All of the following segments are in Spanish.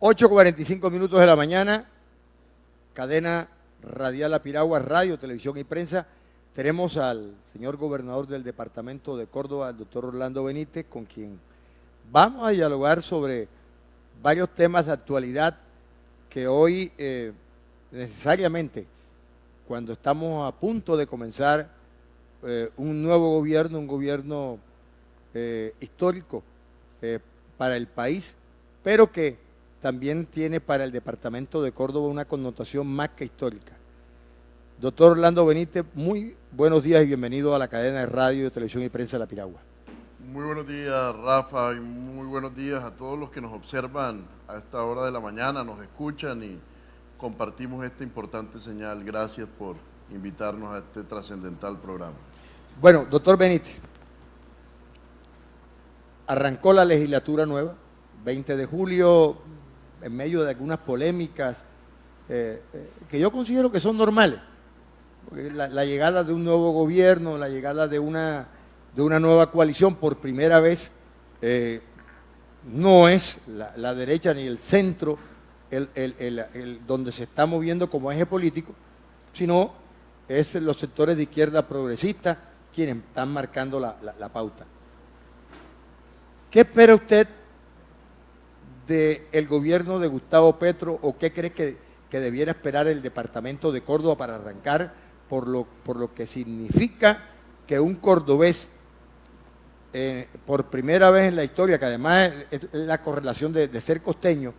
8:45 de la mañana, cadena radial La Piragua, radio, televisión y prensa. Tenemos al señor gobernador del departamento de Córdoba, el doctor Orlando Benítez, con quien vamos a dialogar sobre varios temas de actualidad que hoy necesariamente, cuando estamos a punto de comenzar un nuevo gobierno, un gobierno histórico para el país, pero que también tiene para el departamento de Córdoba una connotación más que histórica. Doctor Orlando Benítez, muy buenos días y bienvenido a la cadena de radio, televisión y prensa de La Piragua. Muy buenos días, Rafa, y muy buenos días a todos los que nos observan a esta hora de la mañana, nos escuchan y compartimos esta importante señal. Gracias por invitarnos a este trascendental programa. Bueno, doctor Benítez, arrancó la legislatura nueva, 20 de julio, en medio de algunas polémicas que yo considero que son normales. Porque la llegada de un nuevo gobierno, la llegada de una nueva coalición por primera vez, no es la derecha ni el centro donde se está moviendo como eje político, sino es los sectores de izquierda progresista quienes están marcando la pauta. ¿Qué espera usted del gobierno de Gustavo Petro o qué cree que debiera esperar el departamento de Córdoba para arrancar por lo que significa que un cordobés, por primera vez en la historia, que además es la correlación de ser costeño,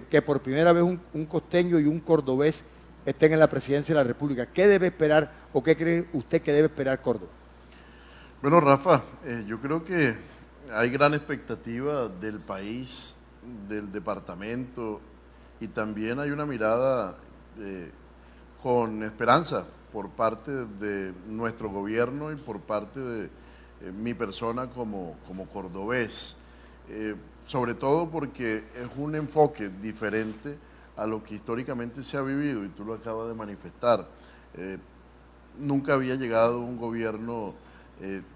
que por primera vez un costeño y un cordobés estén en la presidencia de la República? ¿Qué debe esperar o qué cree usted que debe esperar Córdoba? Bueno, Rafa, yo creo que hay gran expectativa del país, del departamento, y también hay una mirada con esperanza por parte de nuestro gobierno y por parte de mi persona como cordobés, sobre todo porque es un enfoque diferente a lo que históricamente se ha vivido, y tú lo acabas de manifestar. Nunca había llegado un gobierno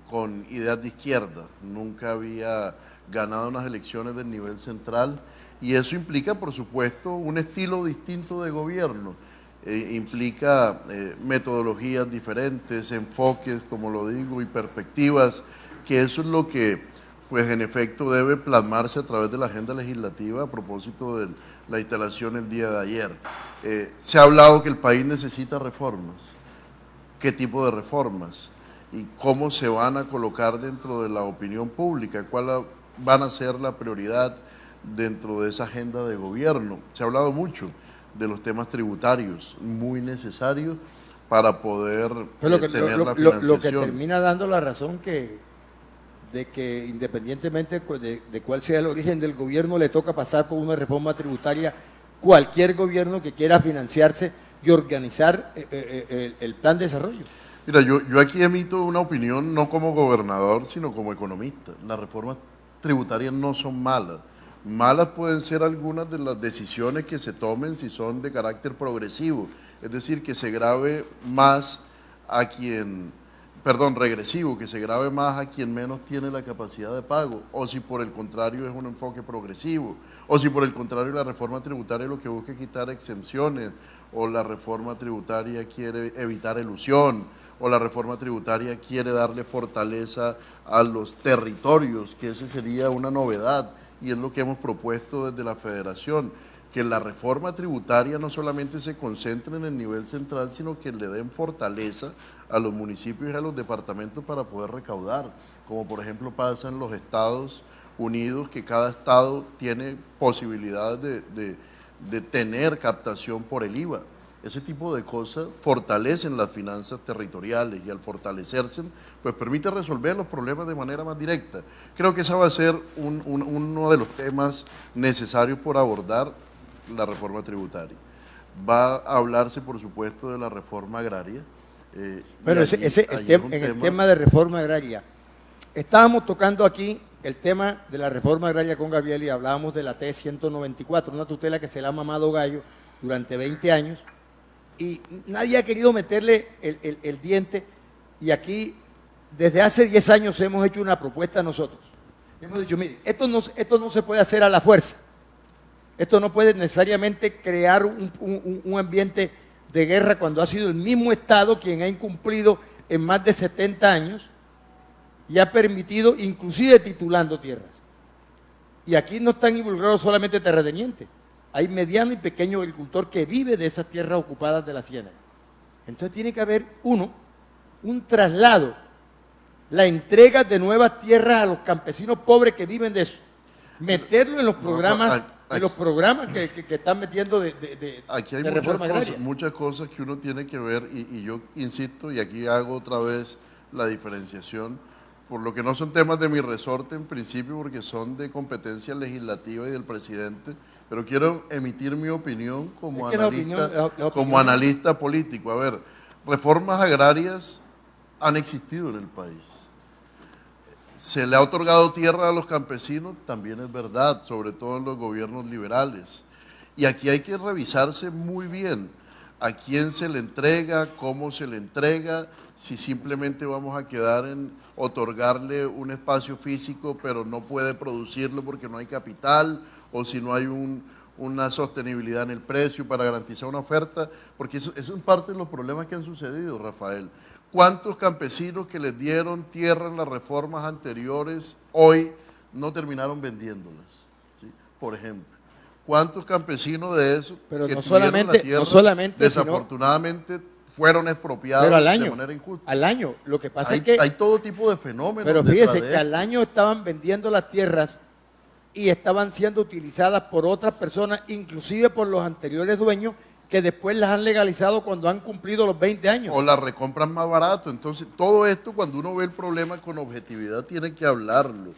con ideas de izquierda, nunca había ganado unas elecciones del nivel central, y eso implica, por supuesto, un estilo distinto de gobierno, implica metodologías diferentes, enfoques, como lo digo, y perspectivas, que eso es lo que, pues en efecto, debe plasmarse a través de la agenda legislativa a propósito de la instalación el día de ayer. Se ha hablado que el país necesita reformas. ¿Qué tipo de reformas? Y cómo se van a colocar dentro de la opinión pública, cuál van a ser la prioridad dentro de esa agenda de gobierno. Se ha hablado mucho de los temas tributarios, muy necesarios para poder tener la financiación. Lo que termina dando la razón de que independientemente de cuál sea el origen del gobierno, le toca pasar por una reforma tributaria cualquier gobierno que quiera financiarse y organizar el plan de desarrollo. Mira, yo aquí emito una opinión no como gobernador, sino como economista. Las reformas tributarias no son malas. Malas pueden ser algunas de las decisiones que se tomen si son de carácter progresivo, es decir, que se grave más a quien, regresivo, que se grave más a quien menos tiene la capacidad de pago, o si por el contrario es un enfoque progresivo, o si por el contrario la reforma tributaria lo que busca es quitar exenciones, o la reforma tributaria quiere evitar elusión, o la reforma tributaria quiere darle fortaleza a los territorios, que esa sería una novedad, y es lo que hemos propuesto desde la Federación, que la reforma tributaria no solamente se concentre en el nivel central, sino que le den fortaleza a los municipios y a los departamentos para poder recaudar, como por ejemplo pasa en los Estados Unidos, que cada estado tiene posibilidades de tener captación por el IVA. Ese tipo de cosas fortalecen las finanzas territoriales, y al fortalecerse, pues permite resolver los problemas de manera más directa. Creo que ese va a ser uno de los temas necesarios por abordar la reforma tributaria. Va a hablarse, por supuesto, de la reforma agraria. Bueno, el tema de reforma agraria, estábamos tocando aquí el tema de la reforma agraria con Gabriel y hablábamos de la T-194, una tutela que se le ha mamado gallo durante 20 años, y nadie ha querido meterle el diente, y aquí desde hace 10 años hemos hecho una propuesta nosotros. Hemos dicho, mire, esto no se puede hacer a la fuerza, Esto no puede necesariamente crear un ambiente de guerra cuando ha sido el mismo Estado quien ha incumplido en más de 70 años y ha permitido, inclusive titulando tierras. Y aquí no están involucrados solamente terratenientes, hay mediano y pequeño agricultor que vive de esas tierras ocupadas de la ciénaga. Entonces tiene que haber, un traslado, la entrega de nuevas tierras a los campesinos pobres que viven de eso, meterlo en los programas, que están metiendo de aquí hay reforma agraria. muchas cosas que uno tiene que ver y yo insisto, y aquí hago otra vez la diferenciación, por lo que no son temas de mi resorte en principio, porque son de competencia legislativa y del presidente, pero quiero emitir mi opinión como como analista político. A ver, reformas agrarias han existido en el país. Se le ha otorgado tierra a los campesinos, también es verdad, sobre todo en los gobiernos liberales. Y aquí hay que revisarse muy bien a quién se le entrega, cómo se le entrega, si simplemente vamos a quedar en otorgarle un espacio físico, pero no puede producirlo porque no hay capital, o si no hay una sostenibilidad en el precio para garantizar una oferta, porque eso es parte de los problemas que han sucedido, Rafael. ¿Cuántos campesinos que les dieron tierra en las reformas anteriores hoy no terminaron vendiéndolas? ¿Sí? Por ejemplo. ¿Cuántos campesinos de esos pero que no tuvieron solamente, la tierra, no solamente, desafortunadamente fueron expropiados pero al año, de manera injusta? al año, lo que pasa es que hay todo tipo de fenómenos. Pero fíjese que al año estaban vendiendo las tierras y estaban siendo utilizadas por otras personas, inclusive por los anteriores dueños, que después las han legalizado cuando han cumplido los 20 años. O las recompran más barato. Entonces, todo esto, cuando uno ve el problema con objetividad, tiene que hablarlo.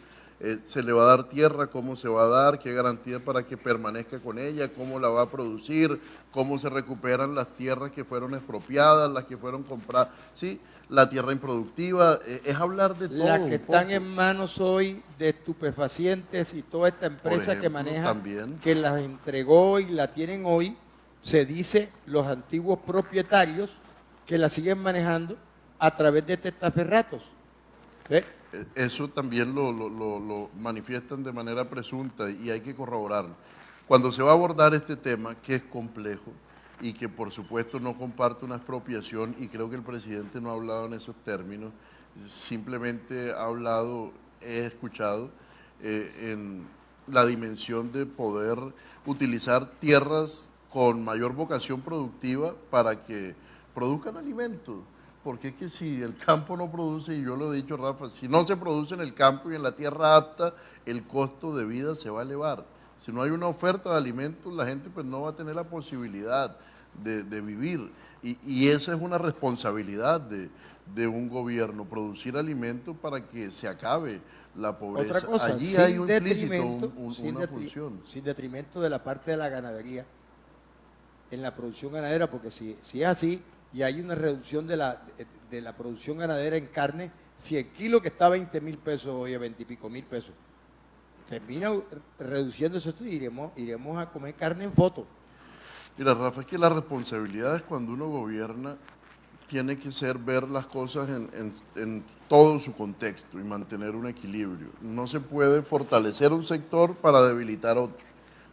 Se le va a dar tierra, cómo se va a dar, qué garantía para que permanezca con ella, cómo la va a producir, cómo se recuperan las tierras que fueron expropiadas, las que fueron compradas, ¿sí? La tierra improductiva, es hablar de todo. Las que están en manos hoy de estupefacientes y toda esta empresa ejemplo, que maneja, también, que las entregó y la tienen hoy, se dice los antiguos propietarios que la siguen manejando a través de testaferratos. ¿Sí? Eso también lo manifiestan de manera presunta y hay que corroborarlo. Cuando se va a abordar este tema, que es complejo y que por supuesto no comparte una expropiación, y creo que el presidente no ha hablado en esos términos, simplemente ha hablado, he escuchado, en la dimensión de poder utilizar tierras con mayor vocación productiva para que produzcan alimentos. Porque es que si el campo no produce, y yo lo he dicho, Rafa, si no se produce en el campo y en la tierra apta, el costo de vida se va a elevar. Si no hay una oferta de alimentos, la gente pues no va a tener la posibilidad de vivir. Y esa es una responsabilidad de un gobierno, producir alimentos para que se acabe la pobreza. Otra cosa, allí hay un implícito, una función. Sin detrimento de la parte de la ganadería, en la producción ganadera, porque si es así, y hay una reducción de la producción ganadera en carne, si el kilo que está a 20.000 pesos hoy a 20 y pico mil pesos, termina reduciéndose esto y iremos a comer carne en foto. Mira, Rafa, es que la responsabilidad es cuando uno gobierna, tiene que ser ver las cosas en todo su contexto y mantener un equilibrio. No se puede fortalecer un sector para debilitar otro.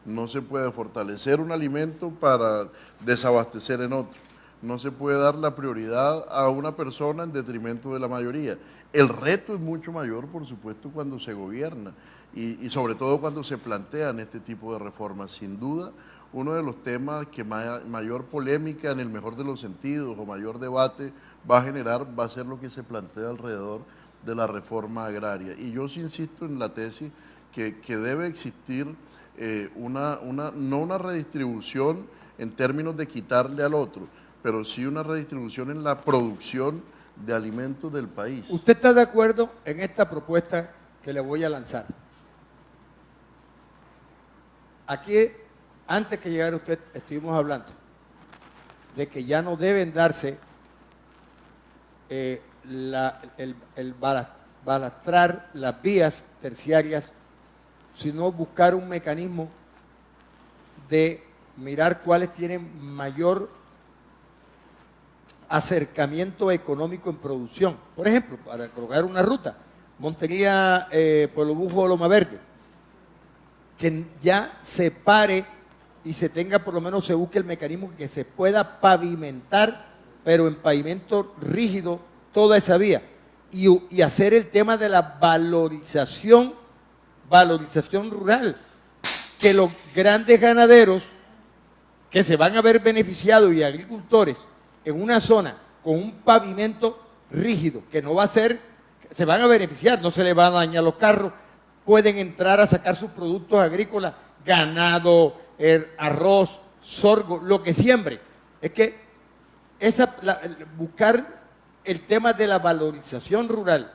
No se puede fortalecer un alimento para desabastecer en otro. No se puede dar la prioridad a una persona en detrimento de la mayoría. El reto es mucho mayor, por supuesto, cuando se gobierna y sobre todo cuando se plantean este tipo de reformas. Sin duda, uno de los temas que mayor polémica, en el mejor de los sentidos, o mayor debate va a generar, va a ser lo que se plantea alrededor de la reforma agraria. Y yo sí insisto en la tesis que debe existir no una redistribución en términos de quitarle al otro, pero sí una redistribución en la producción de alimentos del país. ¿Usted está de acuerdo en esta propuesta que le voy a lanzar? Aquí, antes que llegara usted, estuvimos hablando de que ya no deben darse el balastrar las vías terciarias, sino buscar un mecanismo de mirar cuáles tienen mayor acercamiento económico en producción. Por ejemplo, para colocar una ruta, Montería, Pueblo Bujo, Loma Verde, que ya se pare y se tenga, por lo menos se busque el mecanismo que se pueda pavimentar, pero en pavimento rígido, toda esa vía. Y hacer el tema de la valorización rural, que los grandes ganaderos que se van a ver beneficiados y agricultores en una zona con un pavimento rígido, que no va a ser, se van a beneficiar, no se les van a dañar los carros, pueden entrar a sacar sus productos agrícolas, ganado, arroz, sorgo, lo que siembre. Es que buscar el tema de la valorización rural,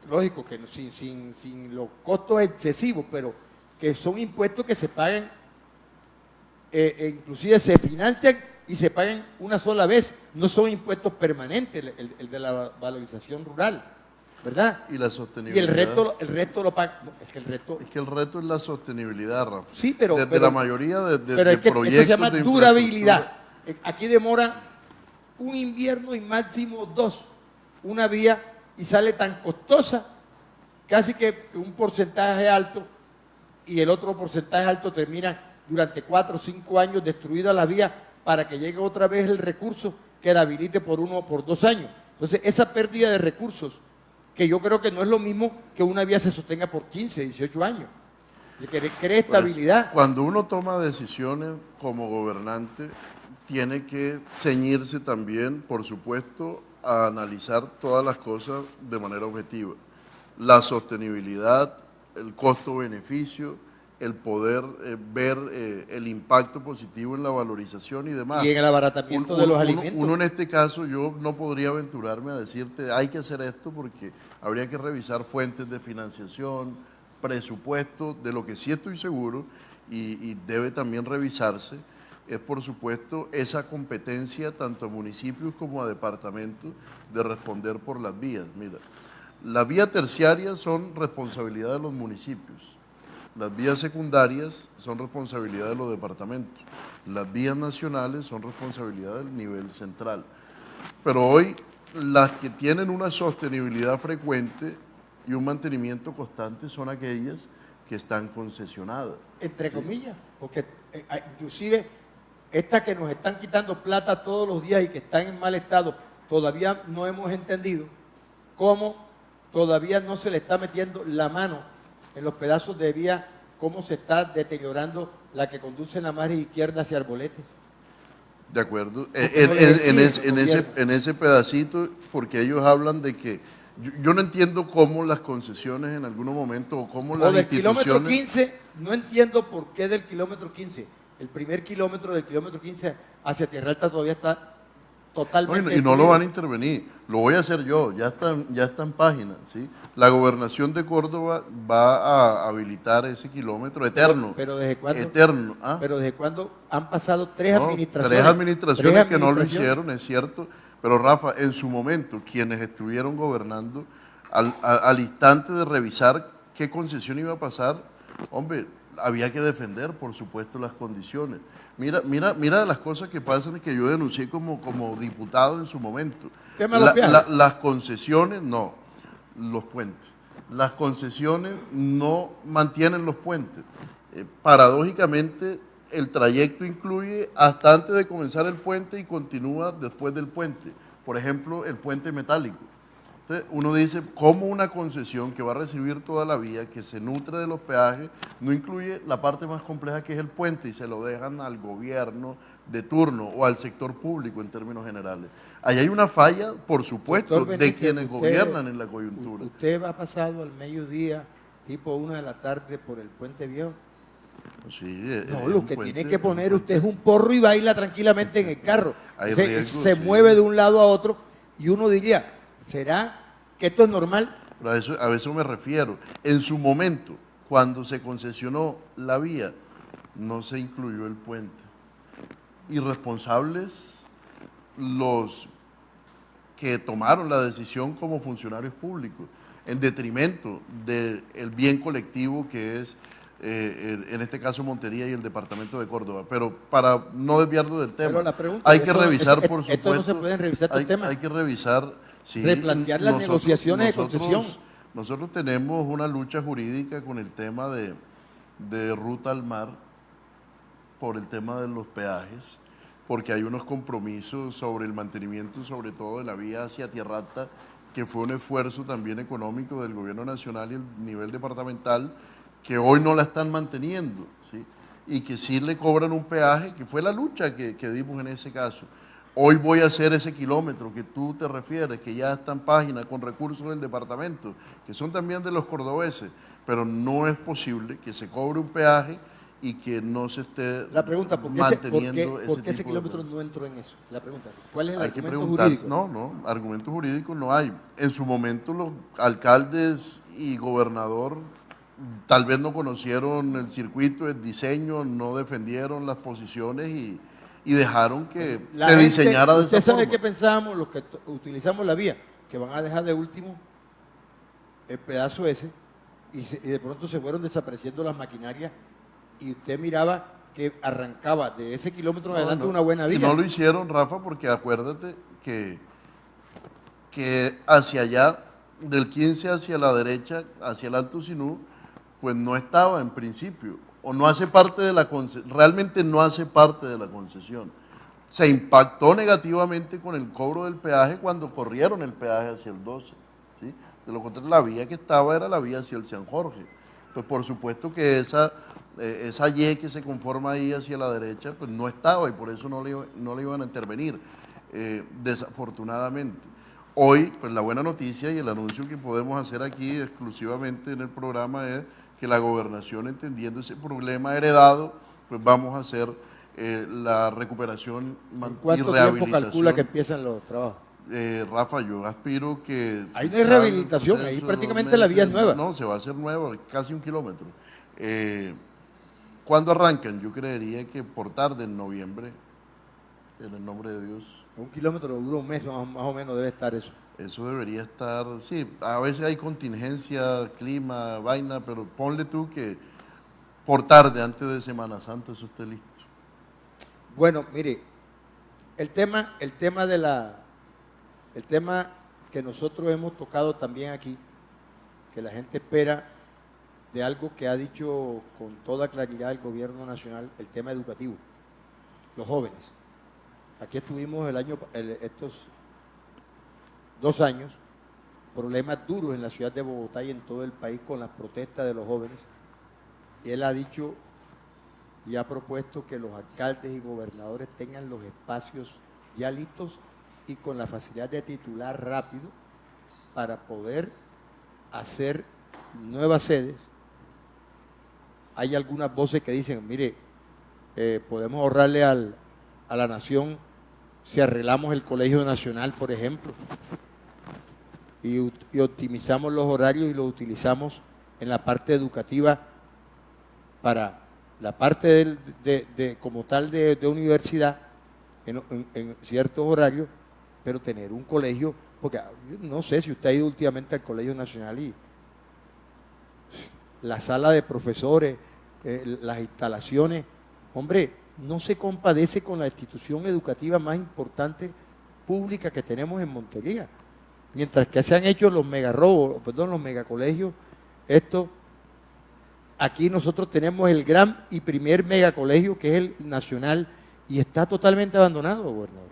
lógico que sin los costos excesivos, pero que son impuestos que se pagan, inclusive se financian y se pagan una sola vez, no son impuestos permanentes el de la valorización rural, ¿verdad? Y la sostenibilidad. Y el resto lo paga. No, es que el reto es la sostenibilidad, Rafa. Sí, pero la mayoría de pero es que proyectos esto se llama de durabilidad. Aquí demora un invierno y máximo 2 una vía y sale tan costosa, casi que un porcentaje alto y el otro porcentaje alto termina durante 4 o 5 años destruida la vía para que llegue otra vez el recurso que la habilite por 1 o por 2 años. Entonces, esa pérdida de recursos, que yo creo que no es lo mismo que una vía se sostenga por 15, 18 años, que cree estabilidad. Cuando uno toma decisiones como gobernante, tiene que ceñirse también, por supuesto, a analizar todas las cosas de manera objetiva. La sostenibilidad, el costo-beneficio, el poder ver el impacto positivo en la valorización y demás. Y en el abaratamiento de los alimentos. Uno en este caso, yo no podría aventurarme a decirte, hay que hacer esto porque habría que revisar fuentes de financiación, presupuesto, de lo que sí estoy seguro y debe también revisarse, es por supuesto esa competencia tanto a municipios como a departamentos de responder por las vías. Mira, las vías terciarias son responsabilidad de los municipios, las vías secundarias son responsabilidad de los departamentos, las vías nacionales son responsabilidad del nivel central. Pero hoy las que tienen una sostenibilidad frecuente y un mantenimiento constante son aquellas que están concesionadas. Entre comillas, porque inclusive estas que nos están quitando plata todos los días y que están en mal estado, todavía no hemos entendido cómo todavía no se le está metiendo la mano en los pedazos de vía, cómo se está deteriorando la que conduce en la margen izquierda hacia Arboletes. De acuerdo, en ese pedacito, porque ellos hablan de que, yo no entiendo cómo las concesiones en algunos momentos o cómo las instituciones... Kilómetro 15, no entiendo por qué del kilómetro 15, el primer kilómetro del kilómetro 15 hacia Tierra Alta todavía está totalmente... y no lo van a intervenir, lo voy a hacer yo, ya está en página, ¿sí? La Gobernación de Córdoba va a habilitar ese kilómetro eterno. ¿Pero desde cuándo? Eterno. ¿Ah? ¿Pero desde cuándo han pasado tres administraciones? Tres administraciones que no lo hicieron, es cierto. Pero Rafa, en su momento, quienes estuvieron gobernando, al instante de revisar qué concesión iba a pasar, hombre, había que defender, por supuesto, las condiciones. Mira las cosas que pasan y que yo denuncié como diputado en su momento. Las concesiones, no, los puentes. Las concesiones no mantienen los puentes. Paradójicamente, el trayecto incluye hasta antes de comenzar el puente y continúa después del puente. Por ejemplo, el puente metálico. Entonces, uno dice, ¿cómo una concesión que va a recibir toda la vía, que se nutre de los peajes, no incluye la parte más compleja que es el puente y se lo dejan al gobierno de turno o al sector público en términos generales? Ahí hay una falla, por supuesto, Doctor Benítez, de quienes gobiernan en la coyuntura. ¿Usted ha pasado al mediodía, tipo 1 de la tarde, por el puente viejo? Sí, no, lo que tiene que poner usted es un porro y baila tranquilamente en el carro. Se sí. mueve de un lado a otro y uno diría, ¿será que esto es normal? Pero a eso me refiero. En su momento, cuando se concesionó la vía, no se incluyó el puente. Irresponsables los que tomaron la decisión como funcionarios públicos, en detrimento del bien colectivo que es, en este caso, Montería y el departamento de Córdoba. Pero para no desviarlo del tema, hay que revisar, por supuesto. Esto no se pueden revisar estos temas. Hay que revisar, sí, replantear las negociaciones de concesión. Nosotros tenemos una lucha jurídica con el tema de de ruta al mar por el tema de los peajes, porque hay unos compromisos sobre el mantenimiento, sobre todo de la vía hacia Tierra Alta, que fue un esfuerzo también económico del gobierno nacional y el nivel departamental, que hoy no la están manteniendo, ¿sí? Y que sí le cobran un peaje, que fue la lucha que dimos en ese caso. Hoy voy a hacer ese kilómetro que tú te refieres, que ya está en página con recursos del departamento, que son también de los cordobeses, pero no es posible que se cobre un peaje y que no se esté La pregunta, manteniendo ¿por qué ese tipo de kilómetro cosas. no entró en eso? La pregunta, ¿cuál es el Hay que argumento preguntar, jurídico? no, argumentos jurídicos no hay. En su momento los alcaldes y gobernador tal vez no conocieron el circuito, el diseño, no defendieron las posiciones y dejaron que se diseñara de esa ¿Usted sabe forma. qué pensábamos los que utilizamos la vía? Que van a dejar de último el pedazo ese y de pronto se fueron desapareciendo las maquinarias y usted miraba que arrancaba de ese kilómetro en adelante una buena Y vía. no lo hicieron, Rafa, porque acuérdate que hacia allá, del 15 hacia la derecha, hacia el Alto Sinú, pues no estaba en principio, o no hace parte de la concesión, realmente no hace parte de la concesión. Se impactó negativamente con el cobro del peaje cuando corrieron el peaje hacia el 12, ¿sí? De lo contrario, la vía que estaba era la vía hacia el San Jorge. Pues por supuesto que esa Y que se conforma ahí hacia la derecha, pues no estaba y por eso no le iban a intervenir, desafortunadamente. Hoy, pues la buena noticia y el anuncio que podemos hacer aquí exclusivamente en el programa es que la gobernación, entendiendo ese problema heredado, pues vamos a hacer la recuperación ¿En y cuánto tiempo calcula que empiezan los trabajos? Rafa, yo aspiro que... Ahí si no hay sale el rehabilitación, proceso ahí de prácticamente 2 la vía es meses, nueva. No, se va a hacer nueva, casi 1 kilómetro. ¿Cuándo arrancan? Yo creería que por tarde, en noviembre, en el nombre de Dios. 1 kilómetro dura un mes, más o menos debe estar eso. Eso debería estar, sí, a veces hay contingencia, clima, vaina, pero ponle tú que por tarde, antes de Semana Santa, eso esté listo. Bueno, mire, el tema que nosotros hemos tocado también aquí, que la gente espera de algo que ha dicho con toda claridad el gobierno nacional, el tema educativo, los jóvenes. Aquí estuvimos estos 2 años, problemas duros en la ciudad de Bogotá y en todo el país con las protestas de los jóvenes. Y él ha dicho y ha propuesto que los alcaldes y gobernadores tengan los espacios ya listos y con la facilidad de titular rápido para poder hacer nuevas sedes. Hay algunas voces que dicen, mire, podemos ahorrarle a la nación si arreglamos el Colegio Nacional, por ejemplo, y optimizamos los horarios y los utilizamos en la parte educativa para la parte como tal de universidad en ciertos horarios, pero tener un colegio, porque no sé si usted ha ido últimamente al Colegio Nacional y la sala de profesores, las instalaciones, hombre, no se compadece con la institución educativa más importante pública que tenemos en Montería. Mientras que se han hecho los megacolegios, aquí nosotros tenemos el gran y primer megacolegio que es el nacional y está totalmente abandonado, gobernador.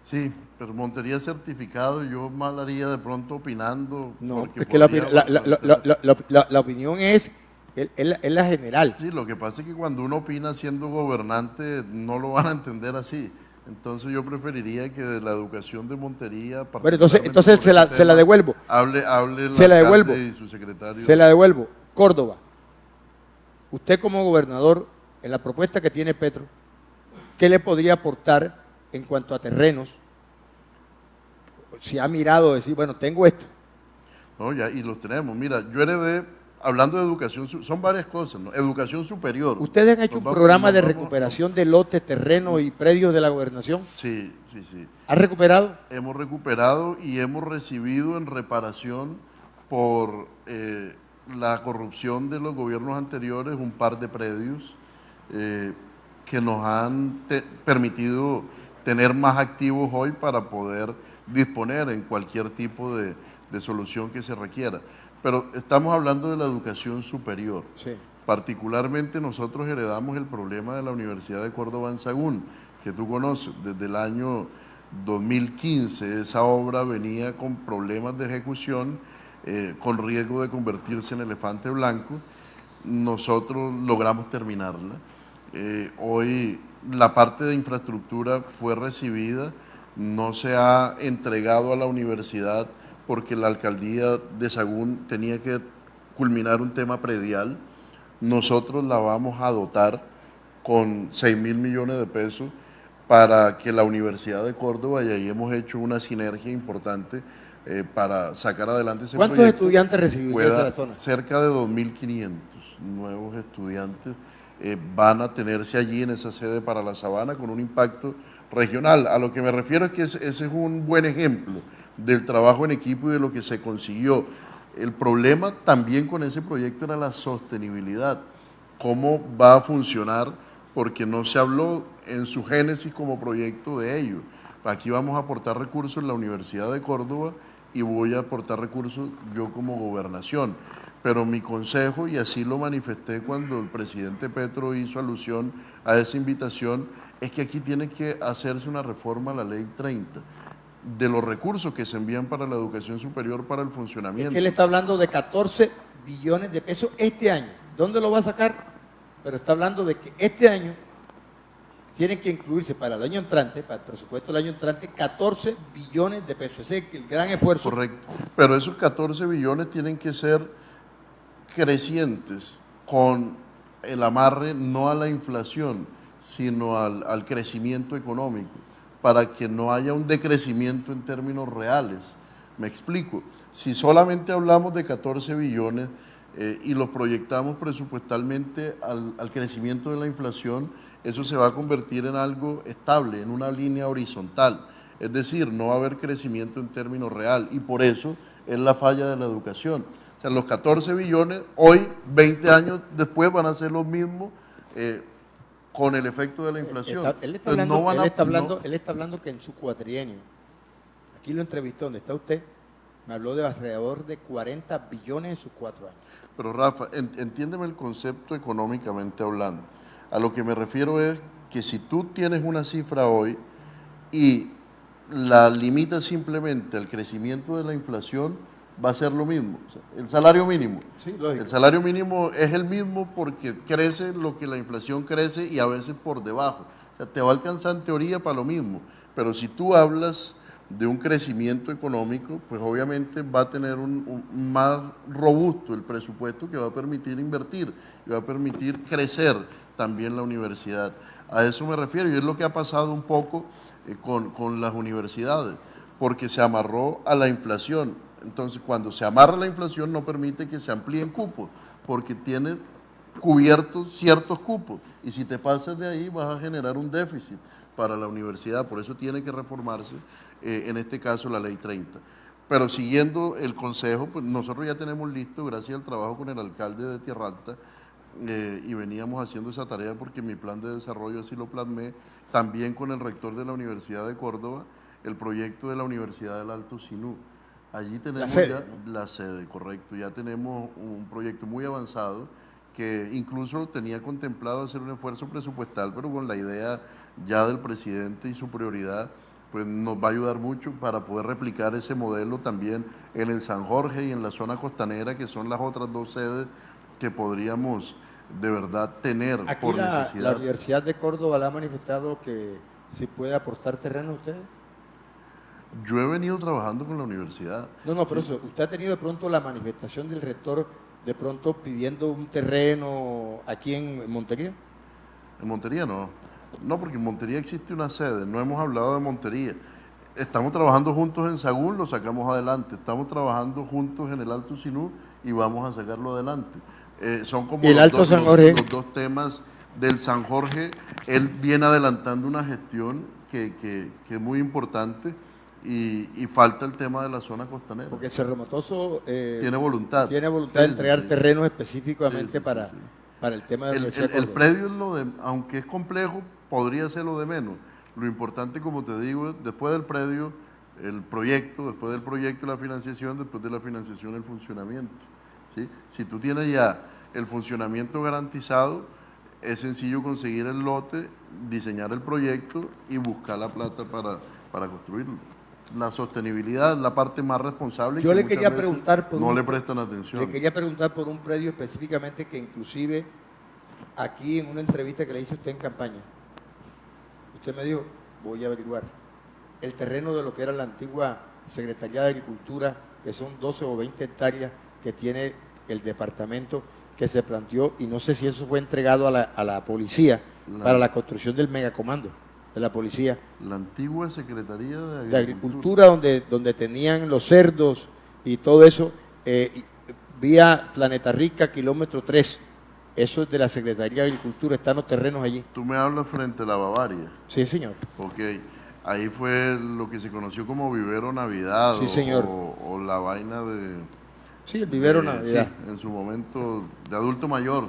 Sí, pero Montería certificado, yo mal haría de pronto opinando. No, es que la opinión es la general. Sí, lo que pasa es que cuando uno opina siendo gobernante no lo van a entender así. Entonces yo preferiría que de la educación de Montería... Bueno, entonces se la devuelvo. Hable se la devuelvo. y su secretario. Se la devuelvo. Córdoba, usted como gobernador, en la propuesta que tiene Petro, ¿qué le podría aportar en cuanto a terrenos? Si ha mirado, decir, bueno, tengo esto. No, ya, y los tenemos. Mira, yo heredé, hablando de educación, son varias cosas, ¿no? Educación superior. ¿Ustedes han hecho un programa de recuperación de lotes, terrenos y predios de la gobernación? Sí. ¿Ha recuperado? Hemos recuperado y hemos recibido en reparación por la corrupción de los gobiernos anteriores un par de predios que nos han permitido tener más activos hoy para poder disponer en cualquier tipo de solución que se requiera. Pero estamos hablando de la educación superior. Sí. Particularmente nosotros heredamos el problema de la Universidad de Córdoba en Sagún, que tú conoces, desde el año 2015 esa obra venía con problemas de ejecución, con riesgo de convertirse en elefante blanco. Nosotros logramos terminarla. Hoy la parte de infraestructura fue recibida, no se ha entregado a la universidad porque la alcaldía de Sagún tenía que culminar un tema predial. Nosotros la vamos a dotar con 6.000 millones de pesos para que la Universidad de Córdoba, y ahí hemos hecho una sinergia importante para sacar adelante ese ¿Cuántos proyecto. estudiantes recibirían de la zona? Cerca de 2.500 nuevos estudiantes van a tenerse allí en esa sede para la Sabana con un impacto regional. A lo que me refiero es que ese es un buen ejemplo del trabajo en equipo y de lo que se consiguió. El problema también con ese proyecto era la sostenibilidad, cómo va a funcionar, porque no se habló en su génesis como proyecto de ello. Aquí vamos a aportar recursos en la Universidad de Córdoba y voy a aportar recursos yo como gobernación. Pero mi consejo, y así lo manifesté cuando el presidente Petro hizo alusión a esa invitación, es que aquí tiene que hacerse una reforma a la Ley 30 de los recursos que se envían para la educación superior para el funcionamiento. Es que él está hablando de 14 billones de pesos este año. ¿Dónde lo va a sacar? Pero está hablando de que este año tienen que incluirse para el año entrante, para el presupuesto del año entrante, 14 billones de pesos. Ese es el gran esfuerzo. Correcto. Pero esos 14 billones tienen que ser crecientes con el amarre no a la inflación, sino al crecimiento económico, para que no haya un decrecimiento en términos reales. Me explico. Si solamente hablamos de 14 billones y lo proyectamos presupuestalmente al crecimiento de la inflación, eso se va a convertir en algo estable, en una línea horizontal. Es decir, no va a haber crecimiento en términos real y por eso es la falla de la educación. O sea, los 14 billones, hoy, 20 años después, van a ser los mismos con el efecto de la inflación. Él está hablando que en su cuatrienio, aquí lo entrevistó, donde está usted, me habló de alrededor de 40 billones en sus 4 años. Pero Rafa, entiéndeme el concepto económicamente hablando. A lo que me refiero es que si tú tienes una cifra hoy y la limitas simplemente al crecimiento de la inflación, va a ser lo mismo. O sea, el salario mínimo. Sí, lógico. El salario mínimo es el mismo porque crece lo que la inflación crece y a veces por debajo. O sea, te va a alcanzar en teoría para lo mismo. Pero si tú hablas de un crecimiento económico, pues obviamente va a tener un más robusto el presupuesto que va a permitir invertir y va a permitir crecer también la universidad. A eso me refiero y es lo que ha pasado un poco con las universidades, porque se amarró a la inflación. Entonces, cuando se amarra la inflación no permite que se amplíen cupos, porque tiene cubiertos ciertos cupos y si te pasas de ahí vas a generar un déficit para la universidad, por eso tiene que reformarse, en este caso la Ley 30. Pero siguiendo el consejo, pues nosotros ya tenemos listo, gracias al trabajo con el alcalde de Tierra Alta, y veníamos haciendo esa tarea porque mi plan de desarrollo así lo plasmé, también con el rector de la Universidad de Córdoba, el proyecto de la Universidad del Alto Sinú. Allí tenemos la sede, correcto, ya tenemos un proyecto muy avanzado que incluso tenía contemplado hacer un esfuerzo presupuestal, pero con la idea ya del presidente y su prioridad, pues nos va a ayudar mucho para poder replicar ese modelo también en el San Jorge y en la zona costanera, que son las otras dos sedes que podríamos de verdad tener aquí por necesidad. ¿La Universidad de Córdoba le ha manifestado que si puede aportar terreno a ustedes? Yo he venido trabajando con la universidad. No, pero eso, ¿usted ha tenido de pronto la manifestación del rector de pronto pidiendo un terreno aquí en Montería? En Montería no. No, porque en Montería existe una sede, no hemos hablado de Montería. Estamos trabajando juntos en Sagún, lo sacamos adelante. Estamos trabajando juntos en el Alto Sinú y vamos a sacarlo adelante. Son como los dos temas del San Jorge. Él viene adelantando una gestión que es muy importante y falta el tema de la zona costanera. Porque Cerro Matoso tiene voluntad. Tiene voluntad de entregar terrenos específicamente para el tema de la Universidad de El predio, es lo de, aunque es complejo, podría ser lo de menos. Lo importante, como te digo, después del predio, el proyecto, después del proyecto la financiación, después de la financiación el funcionamiento. ¿Sí? Si tú tienes ya el funcionamiento garantizado, es sencillo conseguir el lote, diseñar el proyecto y buscar la plata para construirlo. La sostenibilidad es la parte más responsable. Yo que le muchas quería veces preguntar por no le prestan atención. Le quería preguntar por un predio específicamente que inclusive aquí en una entrevista que le hice a usted en campaña, usted me dijo, voy a averiguar, el terreno de lo que era la antigua Secretaría de Agricultura, que son 12 o 20 hectáreas que tiene el departamento, que se planteó, y no sé si eso fue entregado a la policía para la construcción del megacomando de la policía. La antigua Secretaría De Agricultura, donde tenían los cerdos y todo eso, vía Planeta Rica, kilómetro 3. Eso es de la Secretaría de Agricultura, están los terrenos allí. Tú me hablas frente a la Bavaria. Sí, señor. Ok, ahí fue lo que se conoció como Vivero Navidad. Sí, señor. O la vaina de... Sí, el Vivero Navidad. Sí, en su momento de adulto mayor,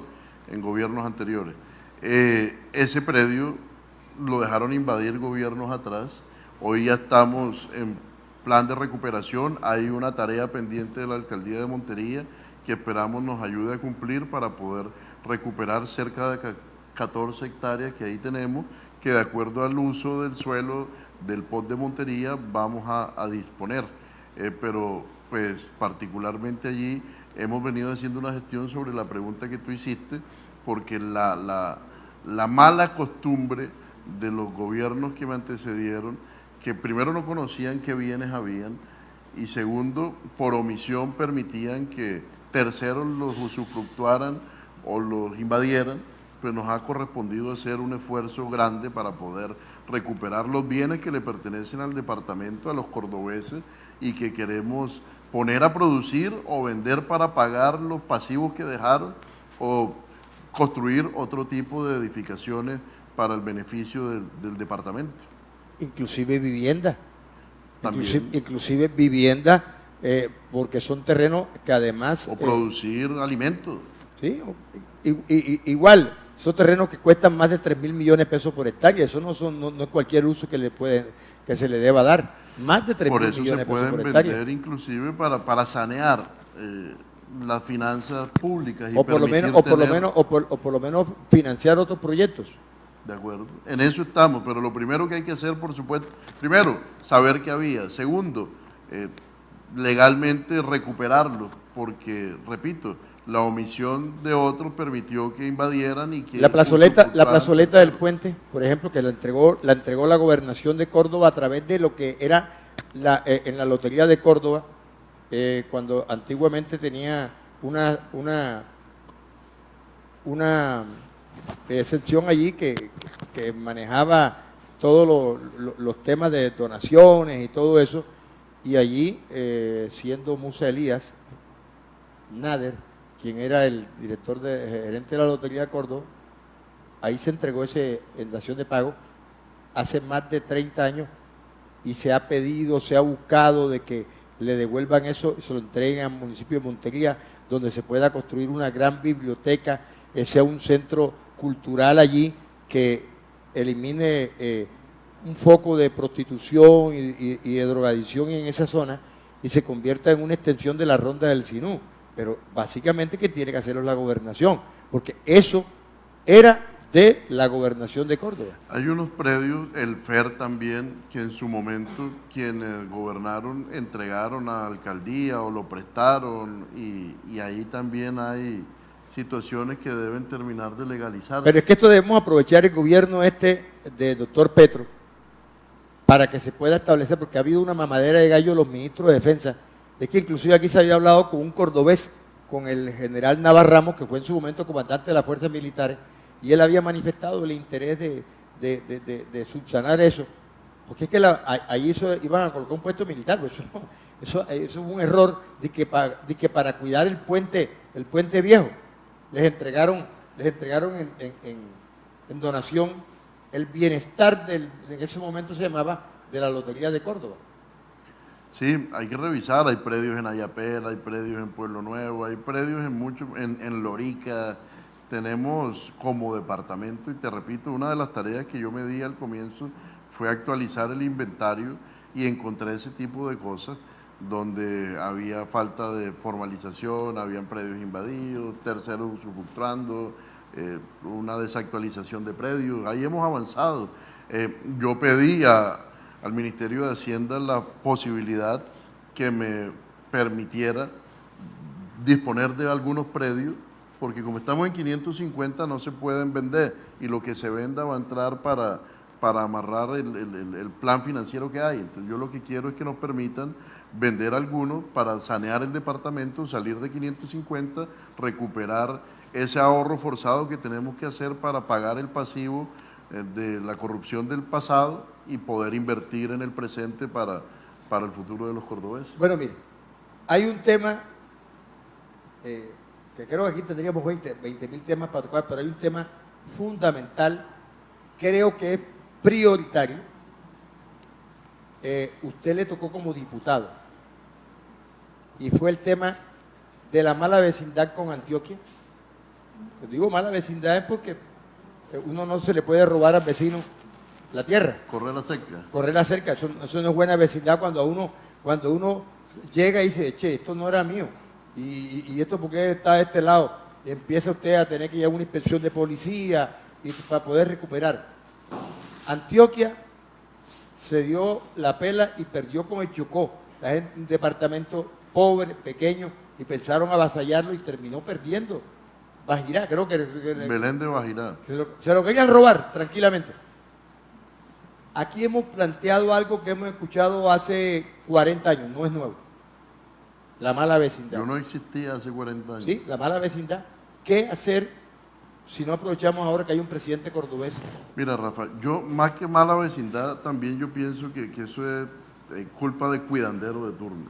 en gobiernos anteriores. Ese predio lo dejaron invadir gobiernos atrás. Hoy ya estamos en plan de recuperación. Hay una tarea pendiente de la Alcaldía de Montería que esperamos nos ayude a cumplir para poder recuperar cerca de 14 hectáreas que ahí tenemos, que de acuerdo al uso del suelo del POT de Montería vamos a disponer. Pero pues particularmente allí hemos venido haciendo una gestión sobre la pregunta que tú hiciste, porque la mala costumbre de los gobiernos que me antecedieron, que primero no conocían qué bienes habían y segundo, por omisión permitían que terceros los usufructuaran o los invadieran, pues nos ha correspondido hacer un esfuerzo grande para poder recuperar los bienes que le pertenecen al departamento, a los cordobeses, y que queremos poner a producir o vender para pagar los pasivos que dejaron o construir otro tipo de edificaciones para el beneficio del departamento. Inclusive vivienda. También. Inclusive vivienda, porque son terrenos que además... O producir alimentos. Sí, igual, esos terrenos que cuestan más de 3.000 millones de pesos por hectárea, eso no es cualquier uso que se le deba dar. Más de 3.000 millones de pesos por hectárea. Por eso se pueden vender inclusive para sanear las finanzas públicas y o por lo menos financiar otros proyectos. De acuerdo, en eso estamos, pero lo primero que hay que hacer, por supuesto, primero, saber qué había. Segundo, legalmente recuperarlo, porque, repito, la omisión de otros permitió que invadieran y que... La plazoleta del puente, por ejemplo, que la entregó la Gobernación de Córdoba a través de lo que era en la Lotería de Córdoba, cuando antiguamente tenía una sección allí que manejaba todos los temas de donaciones y todo eso, y allí, siendo Musa Elías Nader, quien era el gerente de la Lotería de Córdoba, ahí se entregó en dación de pago hace más de 30 años y se ha pedido, se ha buscado de que le devuelvan eso y se lo entreguen al municipio de Montería, donde se pueda construir una gran biblioteca, sea un centro cultural allí que elimine un foco de prostitución y de drogadicción en esa zona y se convierta en una extensión de la Ronda del Sinú. Pero básicamente que tiene que hacerlo la gobernación, porque eso era de la gobernación de Córdoba. Hay unos predios, el FER también, que en su momento quienes gobernaron entregaron a la alcaldía o lo prestaron y ahí también hay situaciones que deben terminar de legalizarse. Pero es que esto debemos aprovechar el gobierno de doctor Petro para que se pueda establecer, porque ha habido una mamadera de gallo de los ministros de defensa. Es que inclusive aquí se había hablado con un cordobés, con el general Navarramos, que fue en su momento comandante de las fuerzas militares, y él había manifestado el interés de subsanar eso, porque es que allí iban a colocar un puesto militar, pues eso es un error de que para cuidar el puente viejo, les entregaron en donación el bienestar en ese momento se llamaba de la Lotería de Córdoba. Sí, hay que revisar, hay predios en Ayapel, hay predios en Pueblo Nuevo, hay predios en Lorica. Tenemos como departamento, y te repito, una de las tareas que yo me di al comienzo fue actualizar el inventario y encontré ese tipo de cosas. donde había falta de formalización, habían predios invadidos, terceros usufructuando, una desactualización de predios. Ahí hemos avanzado. Yo pedí al Ministerio de Hacienda la posibilidad que me permitiera disponer de algunos predios, porque como estamos en 550 no se pueden vender y lo que se venda va a entrar para amarrar el plan financiero que hay. Entonces yo lo que quiero es que nos permitan vender algunos para sanear el departamento, salir de 550, recuperar ese ahorro forzado que tenemos que hacer para pagar el pasivo de la corrupción del pasado y poder invertir en el presente para el futuro de los cordobeses. Bueno, mire, hay un tema que creo que aquí tendríamos 20.000 temas para tocar, pero hay un tema fundamental, creo que es prioritario. Usted le tocó como diputado y fue el tema de la mala vecindad con Antioquia. Pues digo mala vecindad es porque uno no se le puede robar al vecino la tierra. Correr la cerca. Correr la cerca, eso no es buena vecindad cuando uno llega y dice, che, esto no era mío, y esto porque está de este lado, y empieza usted a tener que ir a una inspección de policía y para poder recuperar. Antioquia se dio la pela y perdió con el Chocó, la gente un departamento pobre, pequeño, y pensaron avasallarlo y terminó perdiendo. Bajirá, creo que Belén de Bajirá. Se lo querían robar tranquilamente. Aquí hemos planteado algo que hemos escuchado hace 40 años, no es nuevo. La mala vecindad. Yo no existía hace 40 años. Sí, la mala vecindad. ¿Qué hacer si no aprovechamos ahora que hay un presidente cordobés? Mira, Rafa, yo más que mala vecindad, también yo pienso que eso es culpa del cuidandero de turno.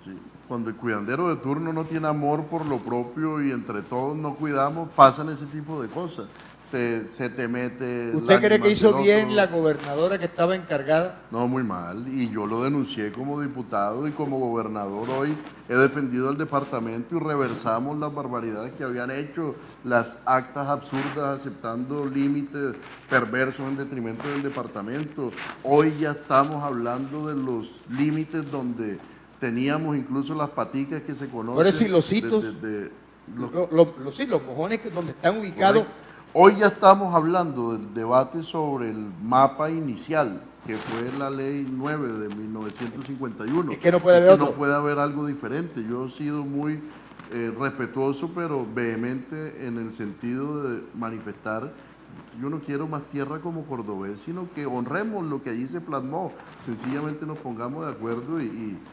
¿Sí? Cuando el cuidandero de turno no tiene amor por lo propio y entre todos nos cuidamos, pasan ese tipo de cosas. Se te mete... ¿Usted cree que hizo bien la gobernadora que estaba encargada? No, muy mal. Y yo lo denuncié como diputado y como gobernador hoy he defendido al departamento y reversamos las barbaridades que habían hecho, las actas absurdas aceptando límites perversos en detrimento del departamento. Hoy ya estamos hablando de los límites donde teníamos incluso las paticas que se conocen. Por eso y los hitos, los mojones que donde están ubicados. Correcto. Hoy ya estamos hablando del debate sobre el mapa inicial, que fue la ley 9 de 1951. Es que no puede haber otro. No puede haber algo diferente. Yo he sido muy respetuoso, pero vehemente en el sentido de manifestar que yo no quiero más tierra como cordobés, sino que honremos lo que allí se plasmó. Sencillamente nos pongamos de acuerdo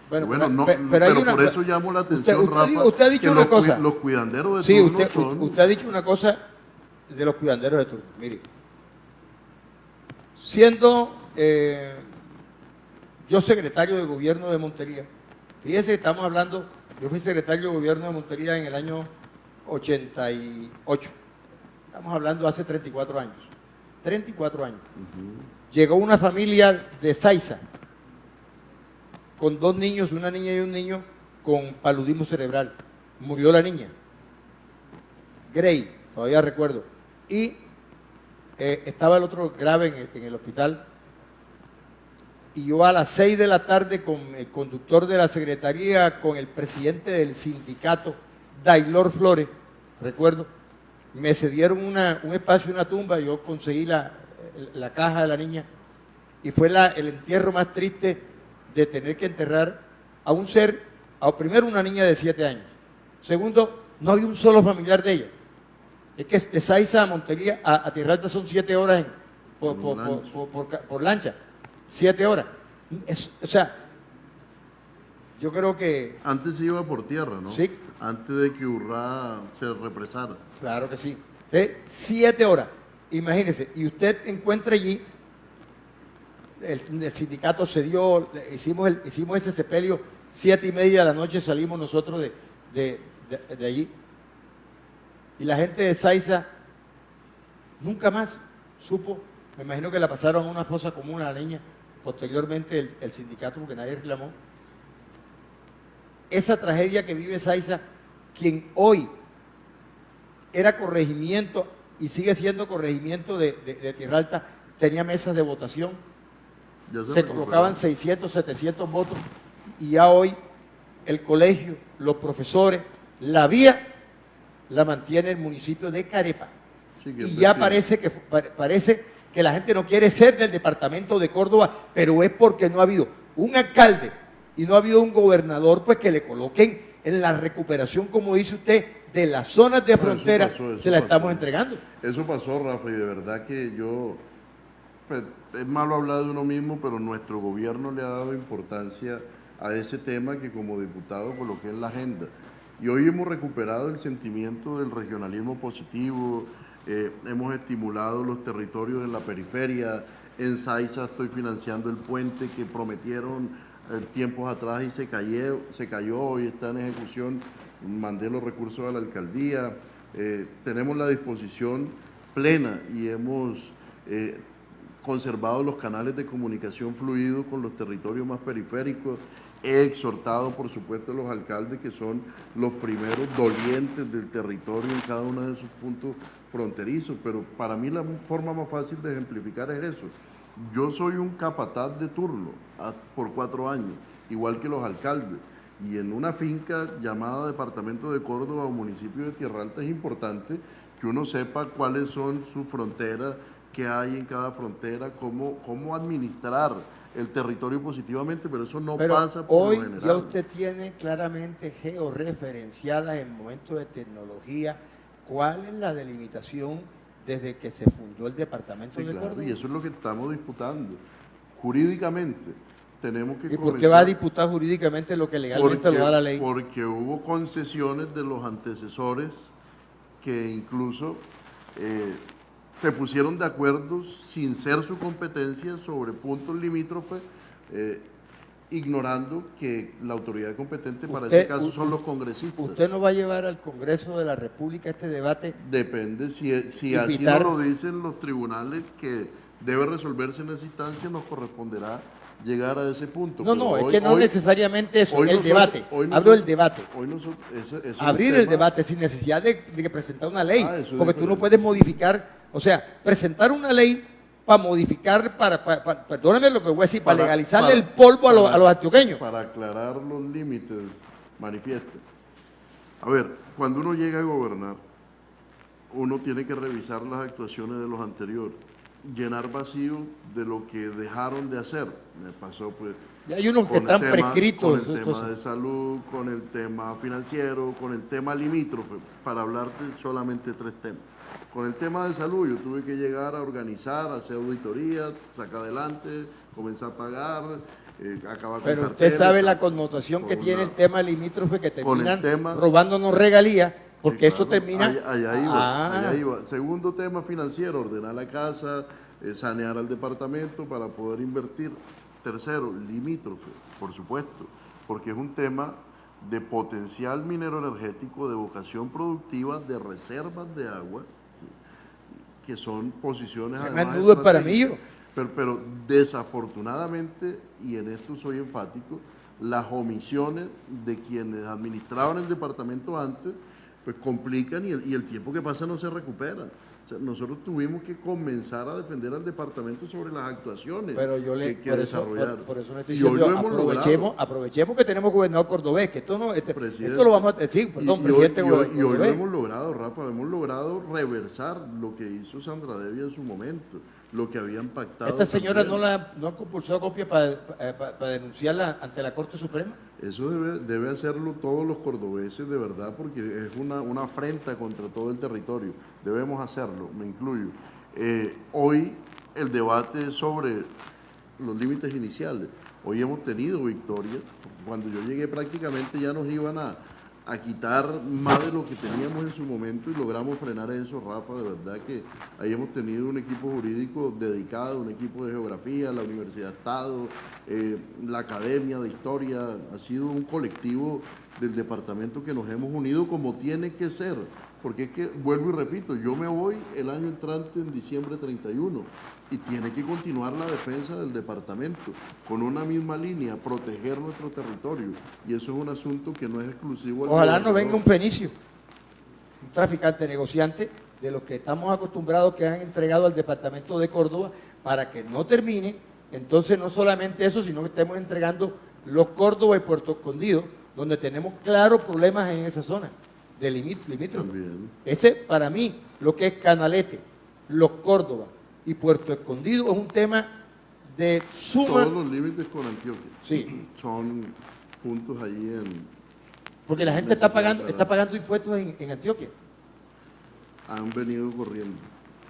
pero por eso llamo la atención, Rafa, usted ha dicho una cosa. Los cuidanderos de turno son... Usted ha dicho una cosa de los cuidanderos de turno. Mire, siendo yo secretario de gobierno de Montería, fíjese que estamos hablando, yo fui secretario de gobierno de Montería en el año 88, estamos hablando hace 34 años, 34 años. Llegó una familia de Saiza, con 2 niños, una niña y un niño, con paludismo cerebral, murió la niña, Grey, todavía recuerdo, y estaba el otro grave en el hospital, y yo a las 6 de la tarde con el conductor de la secretaría, con el presidente del sindicato, Dailor Flores, recuerdo, me cedieron un espacio, una tumba, yo conseguí la caja de la niña, y fue el entierro más triste de tener que enterrar a un ser, primero una niña de 7 años, segundo, no había un solo familiar de ella. Es que de Saiza a Montería, a Tierra Alta son 7 horas por lancha. 7 horas. O sea, yo creo que... Antes se iba por tierra, ¿no? Sí. Antes de que Urrá se represara. Claro que sí. 7 horas. Imagínese, y usted encuentra allí, el sindicato se dio, hicimos ese sepelio, 7:30 de la noche salimos nosotros de allí. Y la gente de Saiza nunca más supo, me imagino que la pasaron a una fosa común a la niña, posteriormente el sindicato, porque nadie reclamó. Esa tragedia que vive Saiza, quien hoy era corregimiento y sigue siendo corregimiento de Tierra Alta, tenía mesas de votación, se colocaban 600, 700 votos, y ya hoy el colegio, los profesores, la vía la mantiene el municipio de Carepa. Sí, Y ya parece que la gente no quiere ser del departamento de Córdoba, pero es porque no ha habido un alcalde y no ha habido un gobernador pues que le coloquen en la recuperación, como dice usted, de las zonas de frontera, se la estamos entregando. Eso pasó, Rafa, y de verdad que yo, pues, es malo hablar de uno mismo, pero nuestro gobierno le ha dado importancia a ese tema que como diputado coloqué en la agenda. Y hoy hemos recuperado el sentimiento del regionalismo positivo, hemos estimulado los territorios en la periferia, en Saiza estoy financiando el puente que prometieron tiempos atrás y se cayó, hoy está en ejecución, mandé los recursos a la alcaldía, tenemos la disposición plena y hemos conservado los canales de comunicación fluidos con los territorios más periféricos. He exhortado, por supuesto, a los alcaldes que son los primeros dolientes del territorio en cada uno de sus puntos fronterizos, pero para mí la forma más fácil de ejemplificar es eso. Yo soy un capataz de turno por 4 años, igual que los alcaldes, y en una finca llamada Departamento de Córdoba o municipio de Tierra Alta es importante que uno sepa cuáles son sus fronteras, qué hay en cada frontera, cómo administrar el territorio positivamente, pero eso no pasa por lo general. Hoy ya usted tiene claramente georreferenciadas en momentos de tecnología cuál es la delimitación desde que se fundó el departamento de Córdoba. Y eso es lo que estamos disputando. Jurídicamente tenemos que ¿Y por qué va a disputar jurídicamente lo que legalmente lo da la ley? Porque hubo concesiones de los antecesores que incluso se pusieron de acuerdo sin ser su competencia sobre puntos limítrofes, ignorando que la autoridad competente para ese caso son los congresistas. ¿Usted no va a llevar al Congreso de la República este debate? Depende, si así no lo dicen los tribunales que debe resolverse en esa instancia, nos corresponderá llegar a ese punto. No, es que no necesariamente eso, el debate. Abro el debate. Abrir el debate sin necesidad de que presentar una ley, porque tú no puedes modificar, o sea, presentar una ley para modificar, perdóname lo que voy a decir, para legalizarle el polvo a los antioqueños. Para aclarar los límites, manifieste. A ver, cuando uno llega a gobernar, uno tiene que revisar las actuaciones de los anteriores, llenar vacíos de lo que dejaron de hacer. Me pasó pues... Y hay unos que están prescritos. Con el tema de salud, con el tema financiero, con el tema limítrofe, para hablarte solamente 3 temas. Con el tema de salud yo tuve que llegar a organizar, hacer auditoría, sacar adelante, comenzar a pagar, acabar con... Pero usted sabe la connotación que tiene el tema limítrofe, que terminan robándonos regalías, porque eso termina... Allá iba. Segundo tema financiero, ordenar la casa, sanear al departamento para poder invertir. Tercero, limítrofe, por supuesto, porque es un tema de potencial minero energético, de vocación productiva, de reservas de agua, que son posiciones además para mí yo. Pero desafortunadamente, y en esto soy enfático, las omisiones de quienes administraban el departamento antes, pues complican y el tiempo que pasa no se recupera. O sea, nosotros tuvimos que comenzar a defender al departamento sobre las actuaciones que desarrollar. Por eso le estoy diciendo, aprovechemos que tenemos gobernador cordobés, que esto lo vamos a decir, presidente. Y hoy lo hemos logrado, Rafa, hemos logrado reversar lo que hizo Sandra Devia en su momento, lo que habían pactado. ¿Esta señora no ha compulsado copia para denunciarla ante la Corte Suprema? Eso debe hacerlo todos los cordobeses, de verdad, porque es una afrenta contra todo el territorio. Debemos hacerlo, me incluyo. Hoy el debate es sobre los límites iniciales. Hoy hemos tenido victorias. Cuando yo llegué prácticamente ya nos iban a quitar más de lo que teníamos en su momento y logramos frenar eso, Rafa. De verdad que ahí hemos tenido un equipo jurídico dedicado, un equipo de geografía, la Universidad de Estado, la Academia de Historia. Ha sido un colectivo del departamento que nos hemos unido como tiene que ser, porque es que, vuelvo y repito, yo me voy el año entrante en diciembre 31 y tiene que continuar la defensa del departamento con una misma línea, proteger nuestro territorio, y eso es un asunto que no es exclusivo al Ojalá no venga un fenicio, un traficante negociante de los que estamos acostumbrados que han entregado al departamento de Córdoba para que no termine. Entonces no solamente eso, sino que estemos entregando los Córdoba y Puerto Escondido donde tenemos claros problemas en esa zona de limítrofe. También. Ese, para mí, lo que es Canalete, Los Córdoba y Puerto Escondido es un tema de suma... Todos los límites con Antioquia. Sí. Son puntos ahí en... Porque la gente está pagando impuestos en Antioquia. Han venido corriendo.